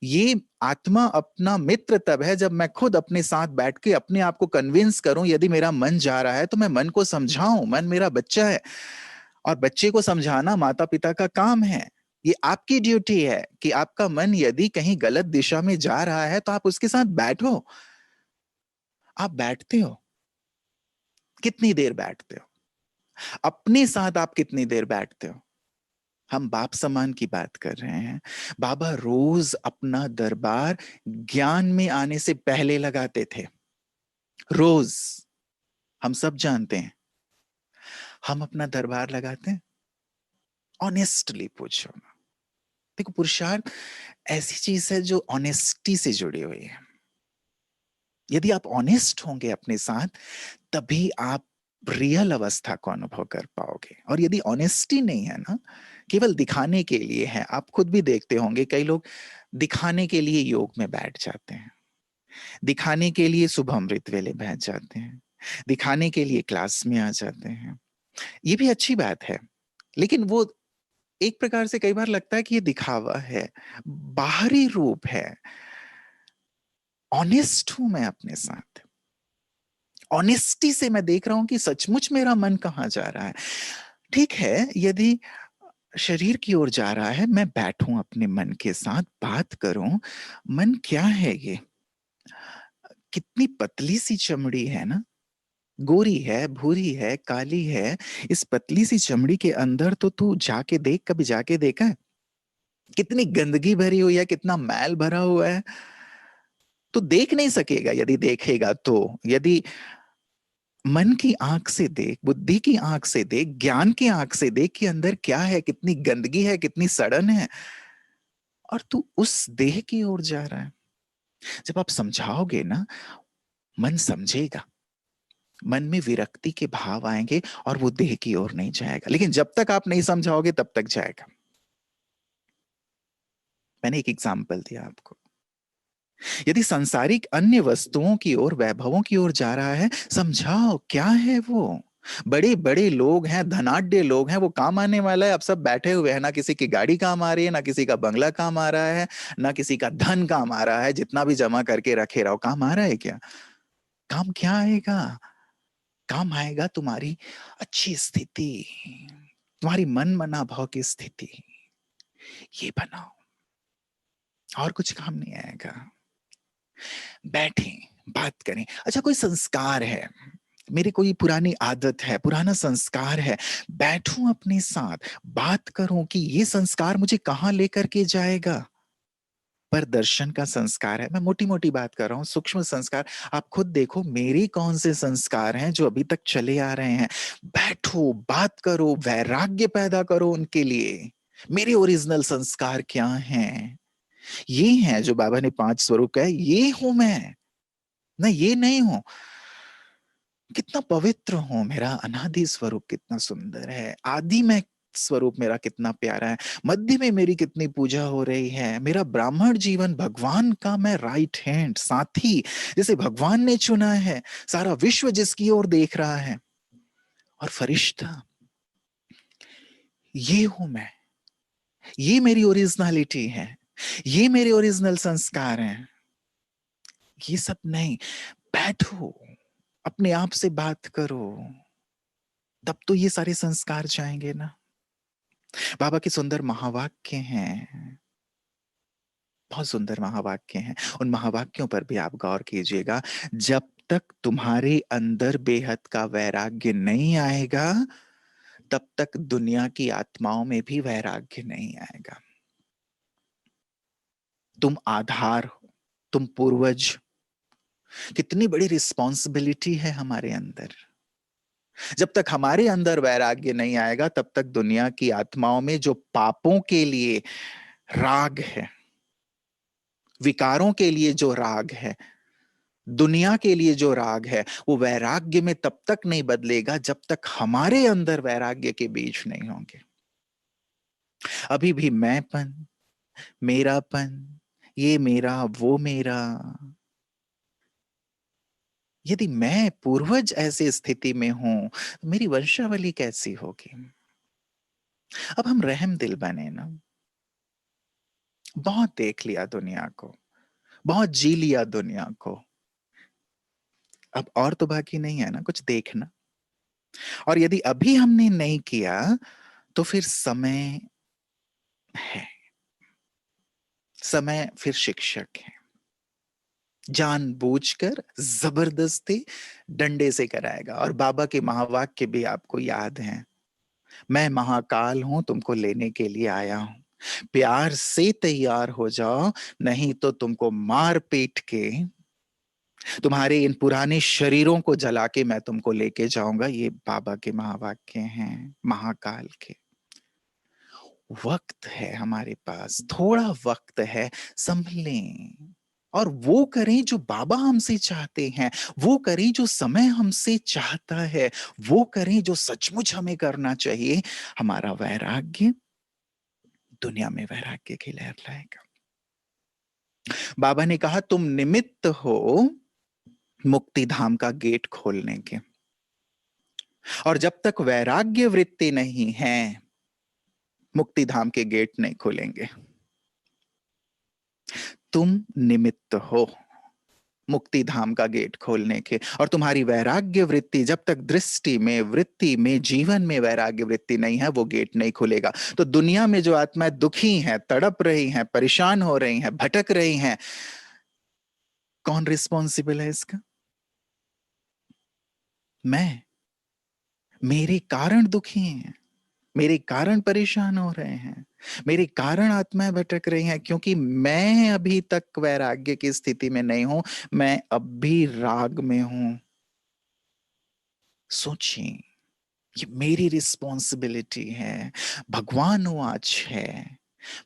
ये आत्मा अपना मित्र तब है जब मैं खुद अपने साथ बैठ के अपने आप को कन्विंस करूं। यदि मेरा मन जा रहा है तो मैं मन को समझाऊं। मन मेरा बच्चा है, और बच्चे को समझाना माता पिता का काम है। ये आपकी ड्यूटी है कि आपका मन यदि कहीं गलत दिशा में जा रहा है तो आप उसके साथ बैठो। आप बैठते हो, कितनी देर बैठते हो? अपने साथ आप कितनी देर बैठते हो? हम बाप समान की बात कर रहे हैं। बाबा रोज अपना दरबार ज्ञान में आने से पहले लगाते थे, रोज। हम सब जानते हैं। हम अपना दरबार लगाते हैं, ऑनेस्टली पूछो। देखो, पुरुषार्थ ऐसी चीज है जो ऑनेस्टी से जुड़ी हुई है। यदि आप ऑनेस्ट होंगे अपने साथ, तभी आप रियल अवस्था को अनुभव कर पाओगे। और यदि ऑनेस्टी नहीं है ना, केवल दिखाने के लिए है। आप खुद भी देखते होंगे, कई लोग दिखाने के लिए योग में बैठ जाते हैं, दिखाने के लिए सुबह अमृत वेले बैठ जाते हैं, दिखाने के लिए क्लास में आ जाते हैं। ये भी अच्छी बात है, लेकिन वो एक प्रकार से कई बार लगता है कि ये दिखावा है, बाहरी रूप है। ऑनेस्ट हूं मैं अपने साथ, ऑनेस्टी से मैं देख रहा हूं कि सचमुच मेरा मन कहां जा रहा है। ठीक है, यदि शरीर की ओर जा रहा है, मैं बैठूं अपने मन के साथ, बात करूं। मन क्या है ये? कितनी पतली सी चमड़ी है ना, गोरी है, भूरी है, काली है। इस पतली सी चमड़ी के अंदर तो तू जाके देख, कभी जाके देखा है? कितनी गंदगी भरी हुई है, कितना मैल भरा हुआ है। तो देख नहीं सकेगा। यदि देखेगा तो, यदि मन की आंख से देख, बुद्धि की आंख से देख, ज्ञान की आंख से देख कि अंदर क्या है, कितनी गंदगी है, कितनी सड़न है, और तू उस देह की ओर जा रहा है। जब आप समझाओगे ना, मन समझेगा, मन में विरक्ति के भाव आएंगे और वो देह की ओर नहीं जाएगा। लेकिन जब तक आप नहीं समझाओगे, तब तक जाएगा। मैंने एक एग्जाम्पल दिया आपको। यदि सांसारिक अन्य वस्तुओं की ओर, वैभवों की ओर जा रहा है, समझाओ क्या है वो। बड़े बड़े लोग हैं, धनाढ्य लोग हैं, वो काम आने वाला है। अब सब बैठे हुए हैं, ना किसी की गाड़ी काम आ रही है, ना किसी का बंगला काम आ रहा है, ना किसी का धन काम आ रहा है। जितना भी जमा करके रखे रहो, काम आ रहा है क्या? काम क्या आएगा? काम आएगा तुम्हारी अच्छी स्थिति, तुम्हारी मन मना भाव की स्थिति। ये बनाओ, और कुछ काम नहीं आएगा। बैठें, बात करें। अच्छा, कोई संस्कार है, मेरी कोई पुरानी आदत है, पुराना संस्कार है, बैठूं अपने साथ, बात करूं कि ये संस्कार मुझे कहां लेकर के जाएगा। पर दर्शन का संस्कार है, मैं मोटी मोटी बात कर रहा हूं, सूक्ष्म संस्कार। आप खुद देखो, मेरे कौन से संस्कार हैं जो अभी तक चले आ रहे हैं। बैठो, बात करो, वैराग्य पैदा करो उनके लिए। मेरे ओरिजिनल संस्कार क्या हैं? ये हैं जो बाबा ने 5 स्वरूप कहा, ये हूं मैं ये नहीं हूं। कितना पवित्र हूं, मेरा अनादि स्वरूप कितना सुंदर है, आदि में स्वरूप मेरा कितना प्यारा है, मध्य में मेरी कितनी पूजा हो रही है। मेरा ब्राह्मण जीवन भगवान का मैं राइट हैंड साथी, जैसे भगवान ने चुना है। सारा विश्व जिसकी ओर देख रहा है। और फरिश्ता, ये हूं मैं, ये मेरी ओरिजिनलिटी है, ये मेरे ओरिजिनल संस्कार हैं। ये सब नहीं। बैठो, अपने आप से बात करो, तब तो ये सारे संस्कार जाएंगे ना। बाबा के सुंदर महावाक्य हैं, बहुत सुंदर महावाक्य हैं। उन महावाक्यों पर भी आप गौर कीजिएगा। जब तक तुम्हारे अंदर बेहद का वैराग्य नहीं आएगा, तब तक दुनिया की आत्माओं में भी वैराग्य नहीं आएगा। तुम आधार हो, तुम पूर्वज। कितनी बड़ी रिस्पॉन्सिबिलिटी है हमारे अंदर। जब तक हमारे अंदर वैराग्य नहीं आएगा, तब तक दुनिया की आत्माओं में जो पापों के लिए राग है, विकारों के लिए जो राग है, दुनिया के लिए जो राग है, वो वैराग्य में तब तक नहीं बदलेगा जब तक हमारे अंदर वैराग्य के बीज नहीं होंगे। अभी भी मैंपन, मेरापन, ये मेरा, वो मेरा। यदि मैं पूर्वज ऐसी स्थिति में हूं, तो मेरी वंशावली कैसी होगी? अब हम रहम दिल बने ना। बहुत देख लिया दुनिया को, बहुत जी लिया दुनिया को। अब और तो बाकी नहीं है ना कुछ देखना। और यदि अभी हमने नहीं किया, तो फिर समय है, समय फिर शिक्षक है। जानबूझकर जबरदस्ती डंडे से कराएगा। और बाबा के महावाक्य भी आपको याद हैं। मैं महाकाल हूं, तुमको लेने के लिए आया हूं। प्यार से तैयार हो जाओ, नहीं तो तुमको मार पीट के तुम्हारे इन पुराने शरीरों को जला के मैं तुमको लेके जाऊंगा। ये बाबा के महावाक्य हैं, महाकाल के। वक्त है हमारे पास, थोड़ा वक्त है, संभलें और वो करें जो बाबा हमसे चाहते हैं, वो करें जो समय हमसे चाहता है, वो करें जो सचमुच हमें करना चाहिए। हमारा वैराग्य दुनिया में वैराग्य की लहर लाएगा। बाबा ने कहा तुम निमित्त हो मुक्ति धाम का गेट खोलने के, और जब तक वैराग्य वृत्ति नहीं है मुक्ति धाम के गेट नहीं खुलेंगे। तुम निमित्त हो मुक्ति धाम का गेट खोलने के, और तुम्हारी वैराग्य वृत्ति जब तक दृष्टि में, वृत्ति में, जीवन में वैराग्य वृत्ति नहीं है, वो गेट नहीं खुलेगा। तो दुनिया में जो आत्माएं दुखी हैं, तड़प रही हैं, परेशान हो रही हैं, भटक रही हैं, कौन रिस्पॉन्सिबल है इसका? मैं। मेरे कारण दुखी हैं, मेरे कारण परेशान हो रहे हैं, मेरे कारण आत्माएं भटक रही हैं, क्योंकि मैं अभी तक वैराग्य की स्थिति में नहीं हूं, मैं अब भी राग में हूं। सोचिए, ये मेरी रिस्पॉन्सिबिलिटी है। भगवान आज है,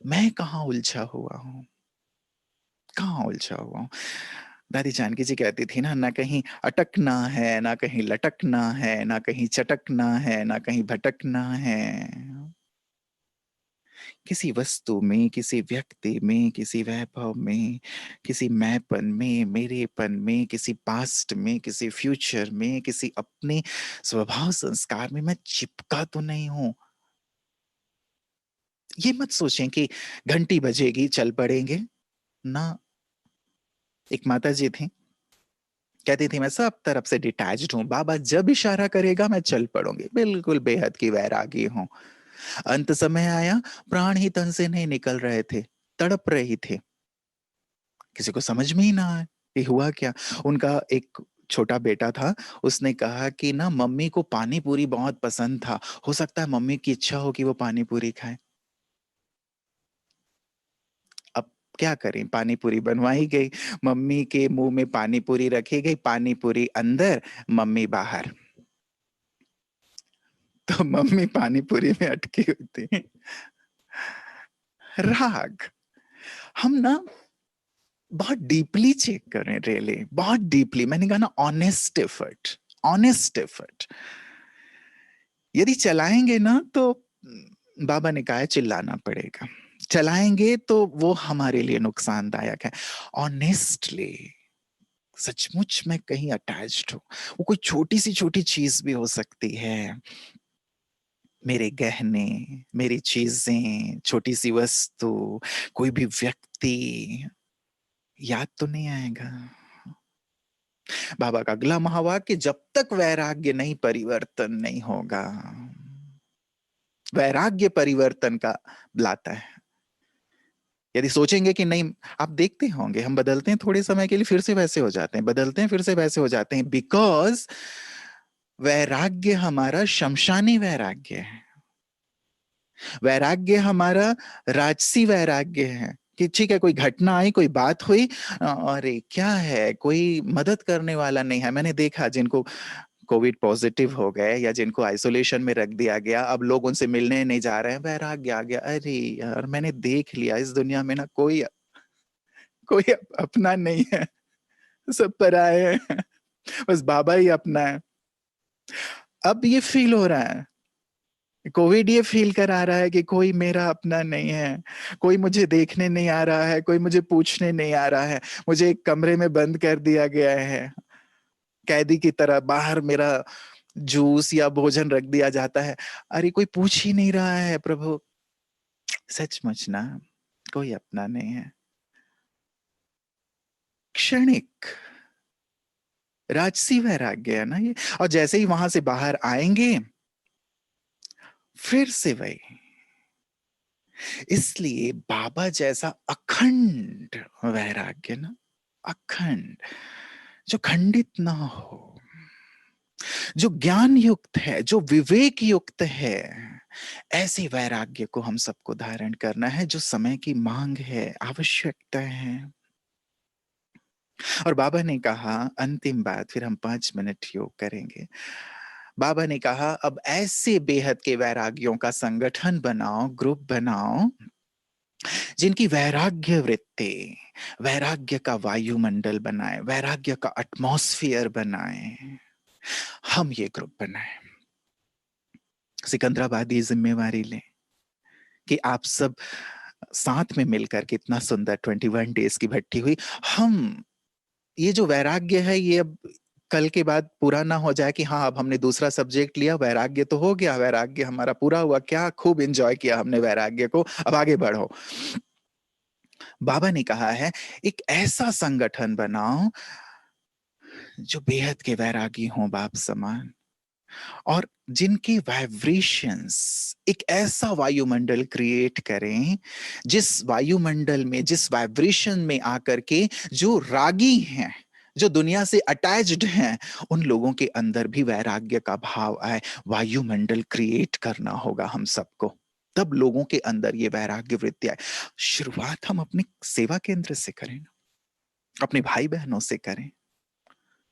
मैं कहां उलझा हुआ हूं, कहां उलझा हुआ हूं। दादी जानकी जी कहती थी ना कहीं अटकना है, ना कहीं लटकना है, ना कहीं चटकना है, ना कहीं भटकना है। किसी वस्तु में, किसी व्यक्ति में, किसी वैभव में, किसी मैंपन में, मेरेपन में, किसी पास्ट में, किसी फ्यूचर में, किसी अपने स्वभाव संस्कार में मैं चिपका तो नहीं हूं। ये मत सोचें कि घंटी बजेगी चल पड़ेंगे ना। एक माता जी थी, कहती थी मैं सब तरफ से डिटैच्ड हूं, बाबा जब इशारा करेगा मैं चल पड़ूंगी, बिल्कुल बेहद की वैरागी हूं। अंत समय आया, प्राण ही तन से नहीं निकल रहे थे, तड़प रही थी, किसी को समझ में ही ना आए कि हुआ क्या। उनका एक छोटा बेटा था, उसने कहा कि ना मम्मी को पानी पूरी बहुत पसंद था, हो सकता है मम्मी की इच्छा हो कि वो पानी पूरी खाए। अब क्या करें, पानी पूरी बनवाई गई, मम्मी के मुंह में पानी पूरी रखी गई, पानी पूरी अंदर, मम्मी बाहर। तो मम्मी पानी पूरी में अटकी हुई थी। राग। हम ना बहुत डीपली चेक करें, रियली बहुत डीपली। मैंने कहा ना ऑनेस्ट एफर्ट, ऑनेस्ट एफर्ट यदि चलाएंगे ना तो बाबा ने कहा है चिल्लाना पड़ेगा, चलाएंगे तो वो हमारे लिए नुकसानदायक है। ऑनेस्टली, सचमुच में कहीं अटैच्ड हो, वो कोई छोटी चीज भी हो सकती है, मेरे गहने, मेरी चीजें, छोटी सी वस्तु, कोई भी व्यक्ति, याद तो नहीं आएगा। बाबा का अगला महावाक्य, जब तक वैराग्य नहीं, परिवर्तन नहीं होगा। वैराग्य परिवर्तन का लाता है। यदि सोचेंगे कि नहीं, आप देखते होंगे हम बदलते हैं थोड़े समय के लिए, फिर से वैसे हो जाते हैं, बदलते हैं फिर से वैसे हो जाते हैं, बिकॉज वैराग्य हमारा शमशानी वैराग्य है। वैराग्य हमारा राजसी वैराग्य है कि ठीक है, कोई घटना आई, कोई बात हुई, अरे क्या है, कोई मदद करने वाला नहीं है। मैंने देखा जिनको कोविड पॉजिटिव हो गए या जिनको आइसोलेशन में रख दिया गया, अब लोग उनसे मिलने नहीं जा रहे हैं, वैराग्य आ गया। अरे यार, मैंने देख लिया इस दुनिया में ना कोई कोई अपना नहीं है, सब पराए हैं, बस बाबा ही अपना है। अब ये फील हो रहा है, कोविड ये फील करा रहा है कि कोई मेरा अपना नहीं है, कोई मुझे देखने नहीं आ रहा है, कोई मुझे पूछने नहीं आ रहा है, मुझे एक कमरे में बंद कर दिया गया है, कैदी की तरह बाहर मेरा जूस या भोजन रख दिया जाता है। अरे कोई पूछ ही नहीं रहा है प्रभु। सचमुच ना, कोई अपना नहीं है। क्षणिक राजसी वैराग्य है ना ये। और जैसे ही वहां से बाहर आएंगे, फिर से वही। इसलिए बाबा जैसा अखंड वैराग्य ना, अखंड, जो खंडित ना हो, जो ज्ञान युक्त है, जो विवेक युक्त है, ऐसे वैराग्य को हम सबको धारण करना है जो समय की मांग है, आवश्यकता है। और बाबा ने कहा, अंतिम बात, फिर हम 5 मिनट योग करेंगे। बाबा ने कहा, अब ऐसे बेहद के वैराग्यों का संगठन बनाओ, ग्रुप बनाओ, जिनकी वैराग्य वृत्ति, वैराग्य का वायुमंडल बनाए, वैराग्य का एटमॉस्फेयर बनाए। हम ये ग्रुप बनाए, सिकंदराबाद ये जिम्मेवारी लें कि आप सब साथ में मिलकर कितना सुंदर 21 डेज की भट्टी हुई। हम ये जो वैराग्य है, ये अब कल के बाद पूरा ना हो जाए कि हाँ अब हमने दूसरा सब्जेक्ट लिया, वैराग्य तो हो गया, वैराग्य हमारा पूरा हुआ, क्या खूब एंजॉय किया हमने वैराग्य को, अब आगे बढ़ो। बाबा ने कहा है, एक ऐसा संगठन बनाओ जो बेहद के वैरागी हों बाप समान, और जिनकी वाइब्रेशंस एक ऐसा वायुमंडल क्रिएट करें, जिस वायुमंडल में, जिस वाइब्रेशन में आकर के जो रागी हैं, जो दुनिया से अटैच्ड हैं, उन लोगों के अंदर भी वैराग्य का भाव आए। वायुमंडल क्रिएट करना होगा हम सबको, तब लोगों के अंदर ये वैराग्य वृत्ति आए। शुरुआत हम अपने सेवा केंद्र से करें, अपने भाई बहनों से करें।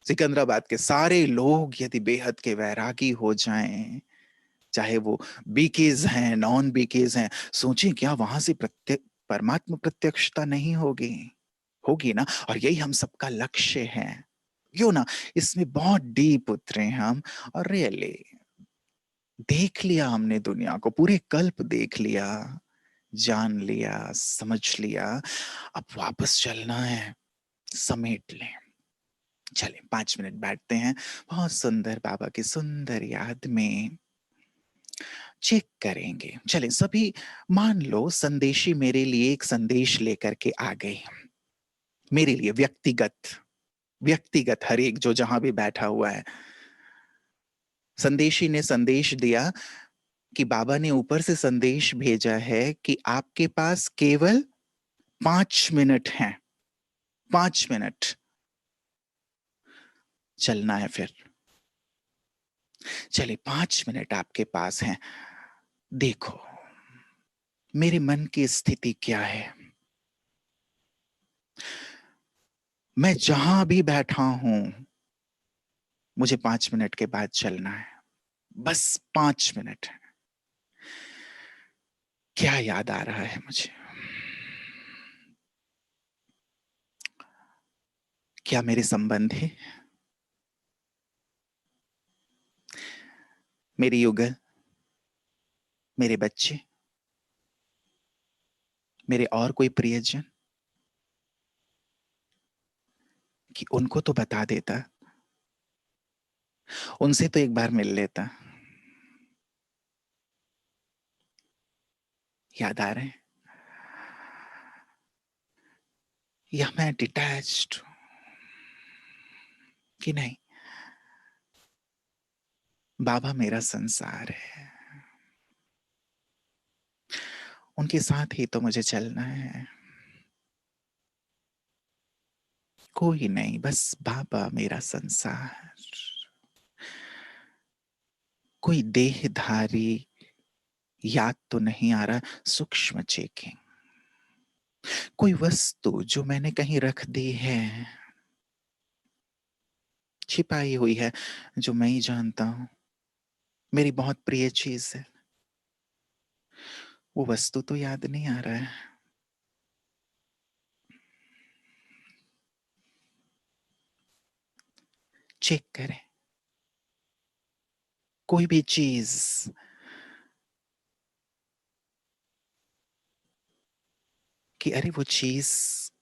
सिकंदराबाद के सारे लोग यदि बेहद के वैरागी हो जाएं, चाहे वो बीकेज हैं, नॉन बीकेज हैं, सोचें क्या वहां से परमात्मा प्रत्यक्षता नहीं होगी? होगी ना। और यही हम सबका लक्ष्य है, क्यों ना इसमें बहुत डीप उतरे हम। और रियली देख लिया हमने दुनिया को, पूरे कल्प देख लिया, जान लिया, समझ लिया, अब वापस चलना है, समेट लें। चलें 5 मिनट बैठते हैं, बहुत सुंदर बाबा की सुंदर याद में चेक करेंगे। चलें सभी, मान लो संदेशी मेरे लिए एक संदेश लेकर के आ गए, मेरे लिए व्यक्तिगत, व्यक्तिगत हर एक जो जहां भी बैठा हुआ है। संदेशी ने संदेश दिया कि बाबा ने ऊपर से संदेश भेजा है कि आपके पास केवल 5 मिनट हैं, 5 मिनट चलना है। फिर चले 5 मिनट आपके पास हैं, देखो मेरे मन की स्थिति क्या है, मैं जहां भी बैठा हूं मुझे 5 मिनट के बाद चलना है, बस 5 मिनट। क्या याद आ रहा है मुझे? क्या मेरे संबंधी, मेरी युगल, मेरे बच्चे, मेरे और कोई प्रियजन, कि उनको तो बता देता, उनसे तो एक बार मिल लेता। याद आ रहे हैं? या मैं डिटैच्ड कि नहीं, बाबा मेरा संसार है, उनके साथ ही तो मुझे चलना है, कोई नहीं, बस बाबा मेरा संसार। कोई देहधारी याद तो नहीं आ रहा, सूक्ष्म चेकिंग, कोई वस्तु जो मैंने कहीं रख दी है, छिपाई हुई है, जो मैं ही जानता हूं, मेरी बहुत प्रिय चीज है, वो वस्तु तो याद नहीं आ रहा है। चेक करें, कोई भी चीज, कि अरे वो चीज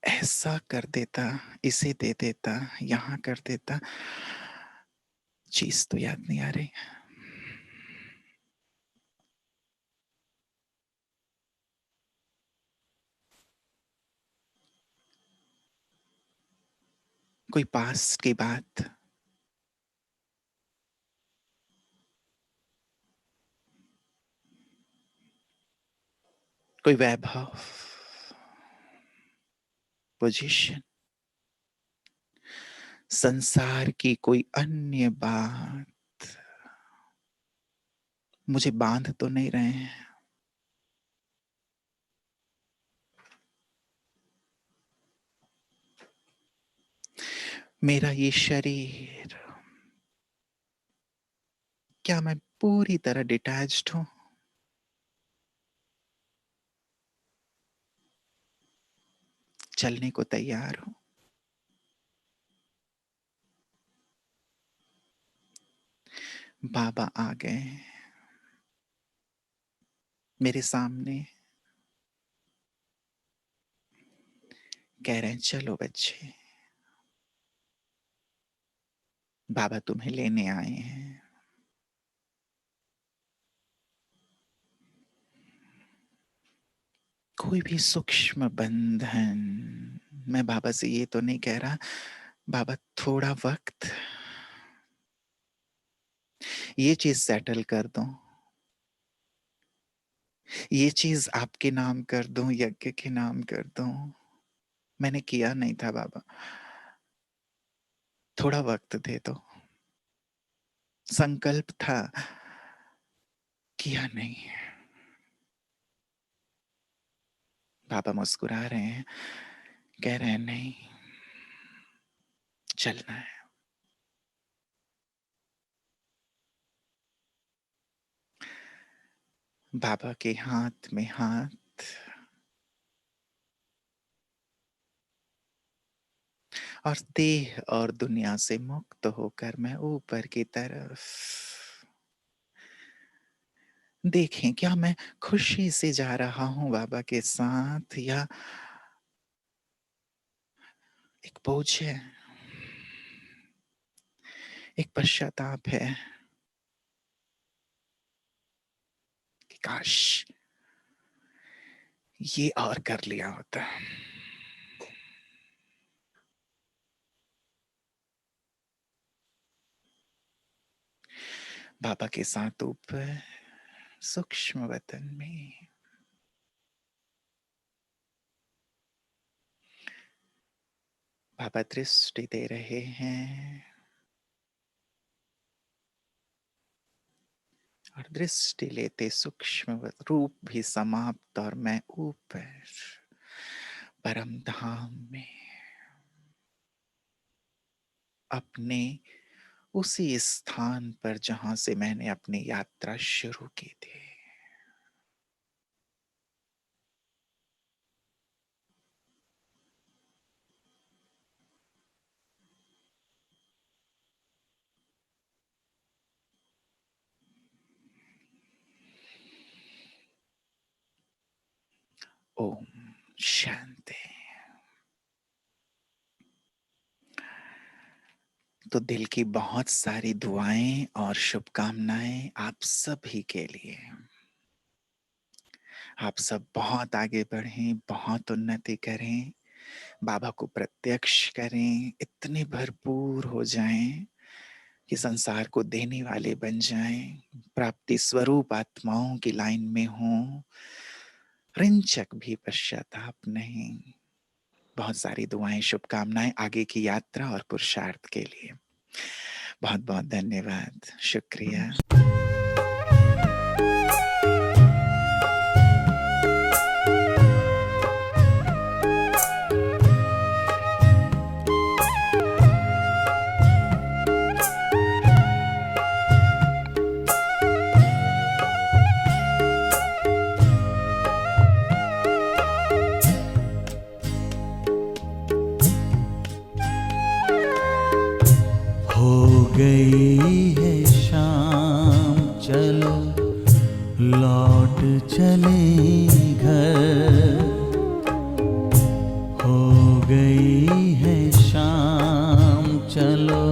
ऐसा कर देता, इसे दे देता, यहां कर देता, चीज तो याद नहीं आ रही। कोई पास की बात, कोई वैभव, पोजीशन, संसार की कोई अन्य बात, मुझे बांध तो नहीं रहे हैं। मेरा ये शरीर, क्या मैं पूरी तरह डिटैच्ड हूं? चलने को तैयार हूं। बाबा आ गए मेरे सामने, कह रहे हैं चलो बच्चे, बाबा तुम्हें लेने आए हैं। कोई भी सूक्ष्म बंधन, मैं बाबा से ये तो नहीं कह रहा बाबा थोड़ा वक्त, ये चीज सेटल कर दो, ये चीज आपके नाम कर दूं, यज्ञ के नाम कर दूं। मैंने किया नहीं था बाबा, थोड़ा वक्त दे दो। संकल्प था, किया नहीं। बाबा मुस्कुरा रहे हैं, कह रहे हैं नहीं, चलना है। बाबा के हाथ में हाथ, और देह और दुनिया से मुक्त होकर मैं ऊपर की तरफ। देखें क्या मैं खुशी से जा रहा हूं बाबा के साथ, या एक बोझ है, एक पश्चाताप है कि काश ये और कर लिया होता। बाबा के साथ ऊपर सूक्ष्म वतन में बाबा दृष्टि दे रहे हैं, और दृष्टि लेते सूक्ष्म रूप भी समाप्त, और मैं ऊपर परम धाम में अपने उसी स्थान पर जहां से मैंने अपनी यात्रा शुरू की थी। ओम शांति। तो दिल की बहुत सारी दुआएं और शुभकामनाएं आप सभी के लिए। आप सब बहुत आगे बढ़ें, बहुत उन्नति करें, बाबा को प्रत्यक्ष करें, इतने भरपूर हो जाएं कि संसार को देने वाले बन जाएं, प्राप्ति स्वरूप आत्माओं की लाइन में हों, रिंचक भी पश्चाताप नहीं। बहुत सारी दुआएं, शुभकामनाएं आगे की यात्रा और पुरुषार्थ के लिए। बहुत बहुत धन्यवाद, शुक्रिया। गई है शाम, चलो लौट चले घर। हो गई है शाम, चलो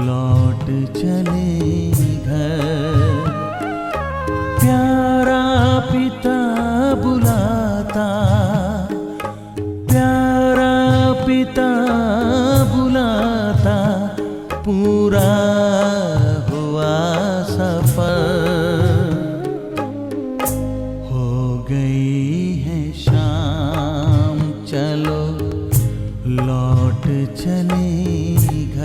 लौट चले घर। प्यारा पिता बुलाता, प्यारा पिता बुलाता, पूरा हुआ सफर। हो गई है शाम, चलो लौट चले घर।